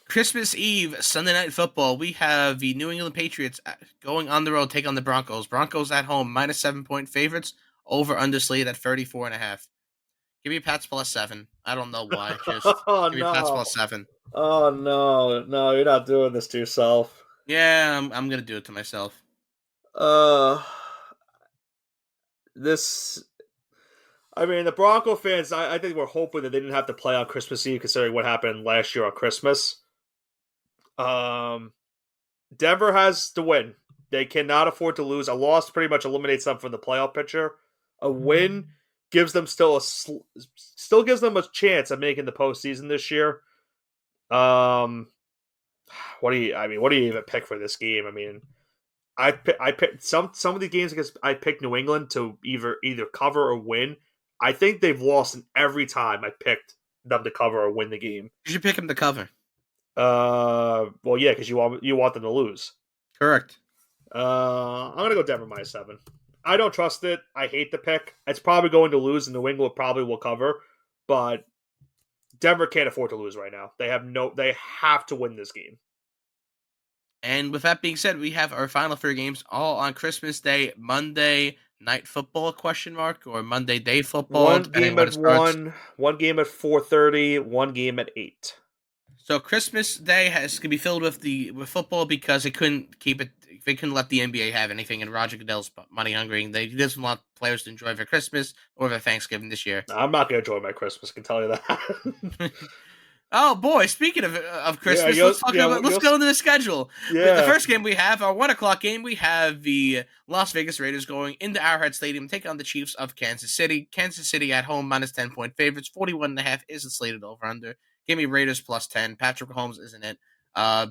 Speaker 2: Christmas Eve, Sunday Night Football. We have the New England Patriots going on the road, take on the Broncos. Broncos at home, -7 point favorites. Over under slate at 34.5. Give me Pats +7. I don't know why. Just
Speaker 1: Oh
Speaker 2: give me Pats
Speaker 1: no!
Speaker 2: +7.
Speaker 1: Oh no! You're not doing this to yourself.
Speaker 2: Yeah, I'm gonna do it to myself.
Speaker 1: Uh, this. I mean, the Bronco fans. I think we're hoping that they didn't have to play on Christmas Eve, considering what happened last year on Christmas. Um, Denver has to win. They cannot afford to lose. A loss pretty much eliminates them from the playoff picture. A win gives them still gives them a chance of making the postseason this year. What do you even pick for this game? I mean, I picked some of the games because I picked New England to either cover or win. I think they've lost in every time I picked them to cover or win the game.
Speaker 2: You should pick them to cover.
Speaker 1: Well, yeah, because you want them to lose.
Speaker 2: Correct.
Speaker 1: I'm gonna go Denver -7. I don't trust it. I hate the pick. It's probably going to lose, and New England probably will cover, but Denver can't afford to lose right now. They have to win this game.
Speaker 2: And with that being said, we have our final 3 games all on Christmas Day, Monday Night Football ? Or Monday Day Football.
Speaker 1: One game at 1 game at 4:30, 1 game at 8.
Speaker 2: So Christmas Day has to be filled with football because they couldn't let the NBA have anything, and Roger Goodell's money hungry. He doesn't want players to enjoy their Christmas or their Thanksgiving this year.
Speaker 1: I'm not going to enjoy my Christmas. I can tell you that.
Speaker 2: Oh boy! Speaking of
Speaker 1: Yeah,
Speaker 2: Christmas, let's talk about. Let's
Speaker 1: you'll,
Speaker 2: go into the schedule. The
Speaker 1: yeah.
Speaker 2: first game we have, our 1 o'clock game, we have the Las Vegas Raiders going into Arrowhead Stadium, taking on the Chiefs of Kansas City. Kansas City at home, minus 10-point favorites. 41.5 is the slated over under. Give me Raiders plus 10. Patrick Mahomes isn't it. Uh,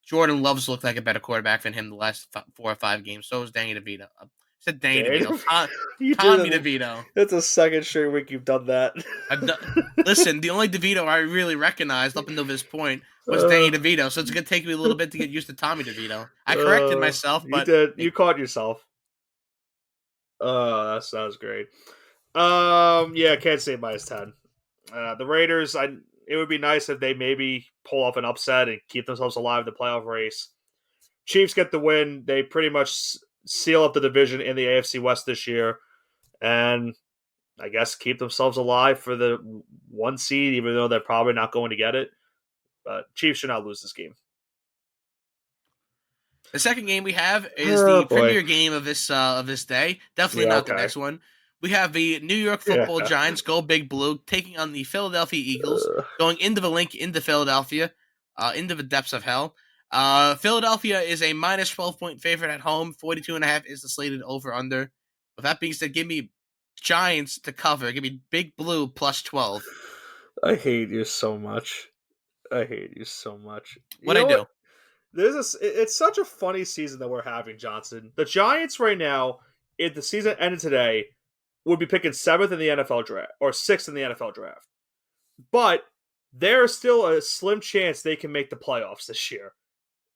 Speaker 2: Jordan Love's looked like a better quarterback than him the last 4 or 5 games. So is Danny DeVito. I said Danny DeVito.
Speaker 1: Damn. You did
Speaker 2: Tommy
Speaker 1: it.
Speaker 2: DeVito.
Speaker 1: That's a second straight week you've done that.
Speaker 2: I've done, listen, the only DeVito I really recognized up until this point was
Speaker 1: uh,
Speaker 2: Danny DeVito, so it's gonna take me a little bit to get used to Tommy DeVito. I corrected myself,
Speaker 1: you
Speaker 2: but
Speaker 1: did. You caught yourself. That sounds great. Yeah, can't say -10. The Raiders, it would be nice if they maybe pull off an upset and keep themselves alive in the playoff race. Chiefs get the win. They pretty much seal up the division in the AFC West this year, and I guess keep themselves alive for the 1 seed, even though they're probably not going to get it. But Chiefs should not lose this game.
Speaker 2: the second game we have is
Speaker 1: Oh
Speaker 2: the
Speaker 1: boy.
Speaker 2: premier game of this day. Definitely
Speaker 1: Yeah.
Speaker 2: not the
Speaker 1: Okay.
Speaker 2: next one. We have the New York
Speaker 1: Yeah.
Speaker 2: Football Giants go big blue, taking on the Philadelphia Eagles,
Speaker 1: Uh,
Speaker 2: going into the link into Philadelphia, into the depths of hell. Philadelphia is a minus 12-point favorite at home. 42.5 is the slated over under. With that being said, give me Giants to cover. Give me Big Blue plus 12.
Speaker 1: I hate you so much. I hate you so much. You
Speaker 2: What I
Speaker 1: know what?
Speaker 2: do?
Speaker 1: It's such a funny season that we're having, Johnson. The Giants right now, if the season ended today, would be picking 7th in the NFL draft or 6th in the NFL draft. But there's still a slim chance they can make the playoffs this year.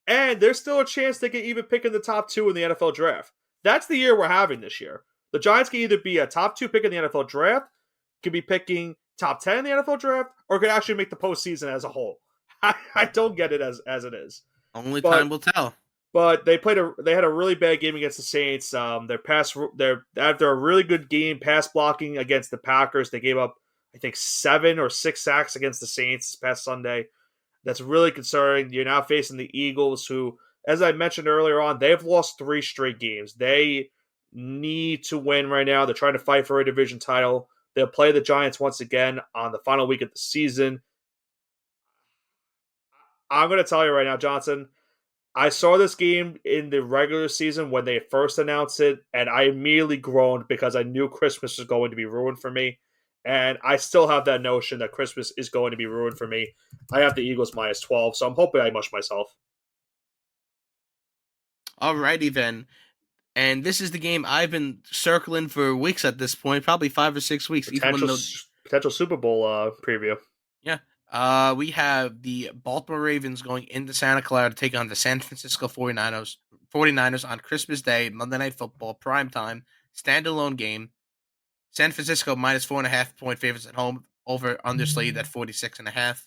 Speaker 1: And there's still a chance they can even pick in the top 2 in the NFL draft. That's the year we're having this year. The Giants can either be a top 2 pick in the NFL draft, could be picking top 10 in the NFL draft, or could actually make the postseason as a whole. I don't get it as it is.
Speaker 2: Only
Speaker 1: But
Speaker 2: time will tell.
Speaker 1: but they had a really bad game against the Saints. They're after a really good game pass blocking against the Packers. They gave up I think 7 or 6 sacks against the Saints this past Sunday. That's really concerning. You're now facing the Eagles, who, as I mentioned earlier on, they've lost 3 straight games. They need to win right now. They're trying to fight for a division title. They'll play the Giants once again on the final week of the season. I'm going to tell you right now, Johnson, I saw this game in the regular season when they first announced it, and I immediately groaned because I knew Christmas was going to be ruined for me. And I still have that notion that Christmas is going to be ruined for me. I have the Eagles minus 12, so I'm hoping I mush myself.
Speaker 2: Alrighty then. And this is the game I've been circling for weeks at this point, probably 5 or 6 weeks. Even when
Speaker 1: Potential Super Bowl preview.
Speaker 2: yeah, we have the Baltimore Ravens going into Santa Clara to take on the San Francisco 49ers. 49ers on Christmas Day, Monday Night Football, prime time, standalone game. San Francisco minus 4.5-point favorites at home, over underslated at 46.5.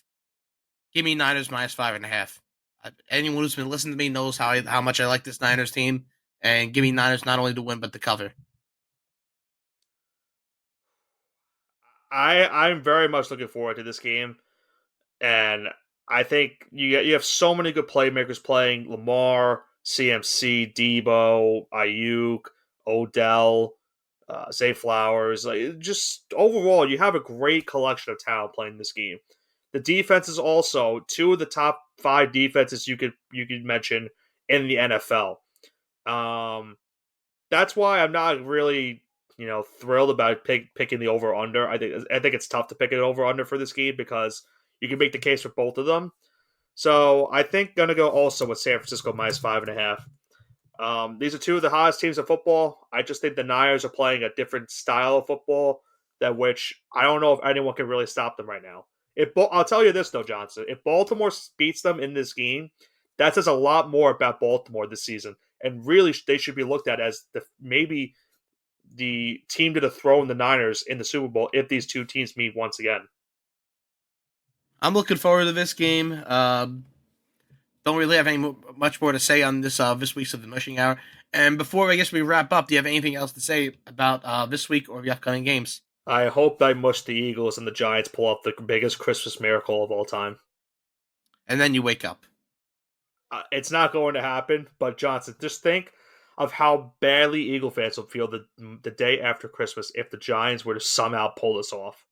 Speaker 2: Give me Niners minus 5.5. Anyone who's been listening to me knows how much I like this Niners team, and give me Niners not only to win but to cover.
Speaker 1: I'm very much looking forward to this game, and I think you have so many good playmakers playing: Lamar, CMC, Debo, Ayuk, Odell, Zay Flowers. Like, just overall, you have a great collection of talent playing this game. The defense is also 2 of the top 5 defenses you could mention in the NFL. That's why I'm not really thrilled about picking the over under. I think it's tough to pick an over under for this game because you can make the case for both of them. So I think gonna go also with San Francisco minus 5.5. These are 2 of the hottest teams in football. I just think the Niners are playing a different style of football that which I don't know if anyone can really stop them right now. I'll tell you this though, Johnson, if Baltimore beats them in this game, that says a lot more about Baltimore this season, and really they should be looked at as maybe the team to dethrone the Niners in the Super Bowl if these 2 teams meet once again.
Speaker 2: I'm looking forward to this game. Don't really have much more to say on this week's of the Mushing Hour. And before I guess we wrap up, do you have anything else to say about this week or the upcoming games?
Speaker 1: I hope I mush the Eagles and the Giants pull off the biggest Christmas miracle of all time.
Speaker 2: And then you wake up.
Speaker 1: It's not going to happen, but Johnson, just think of how badly Eagle fans will feel the day after Christmas if the Giants were to somehow pull this off.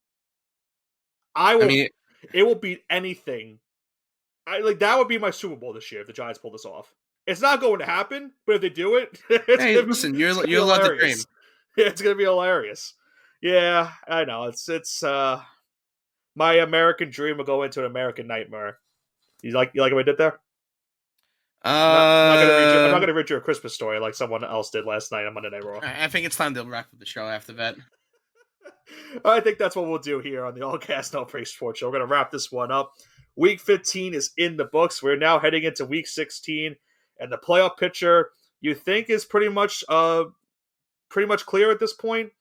Speaker 1: I will.
Speaker 2: I mean,
Speaker 1: It will beat anything. That would be my Super Bowl this year if the Giants pull this off. It's not going to happen, but if they do it,
Speaker 2: Hey, listen, you're allowed to dream.
Speaker 1: Yeah, it's gonna be hilarious. Yeah, I know. It's my American dream will go into an American nightmare. You like what I did there? I'm not gonna read you a Christmas story like someone else did last night on Monday Night Raw.
Speaker 2: I think it's time to wrap up the show after that.
Speaker 1: I think that's what we'll do here on the All Gas No Break Sports Show. We're gonna wrap this one up. Week 15 is in the books. We're now heading into Week 16, and the playoff picture you think is pretty much clear at this point.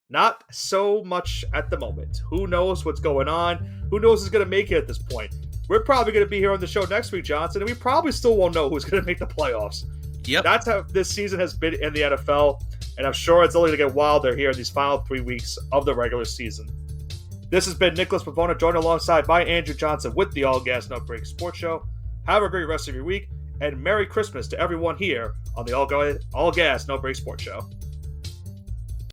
Speaker 1: Not so much at the moment. Who knows what's going on? Who knows who's going to make it at this point? We're probably going to be here on the show next week, Johnson, and we probably still won't know who's going to make the playoffs.
Speaker 2: Yep.
Speaker 1: That's how this season has been in the NFL, and I'm sure it's only going to get wilder here in these final 3 weeks of the regular season. This has been Nicholas Pavona, joined alongside by Andrew Johnson with the All Gas No Break Sports Show. Have a great rest of your week, and Merry Christmas to everyone here on the All Gas No Break Sports Show.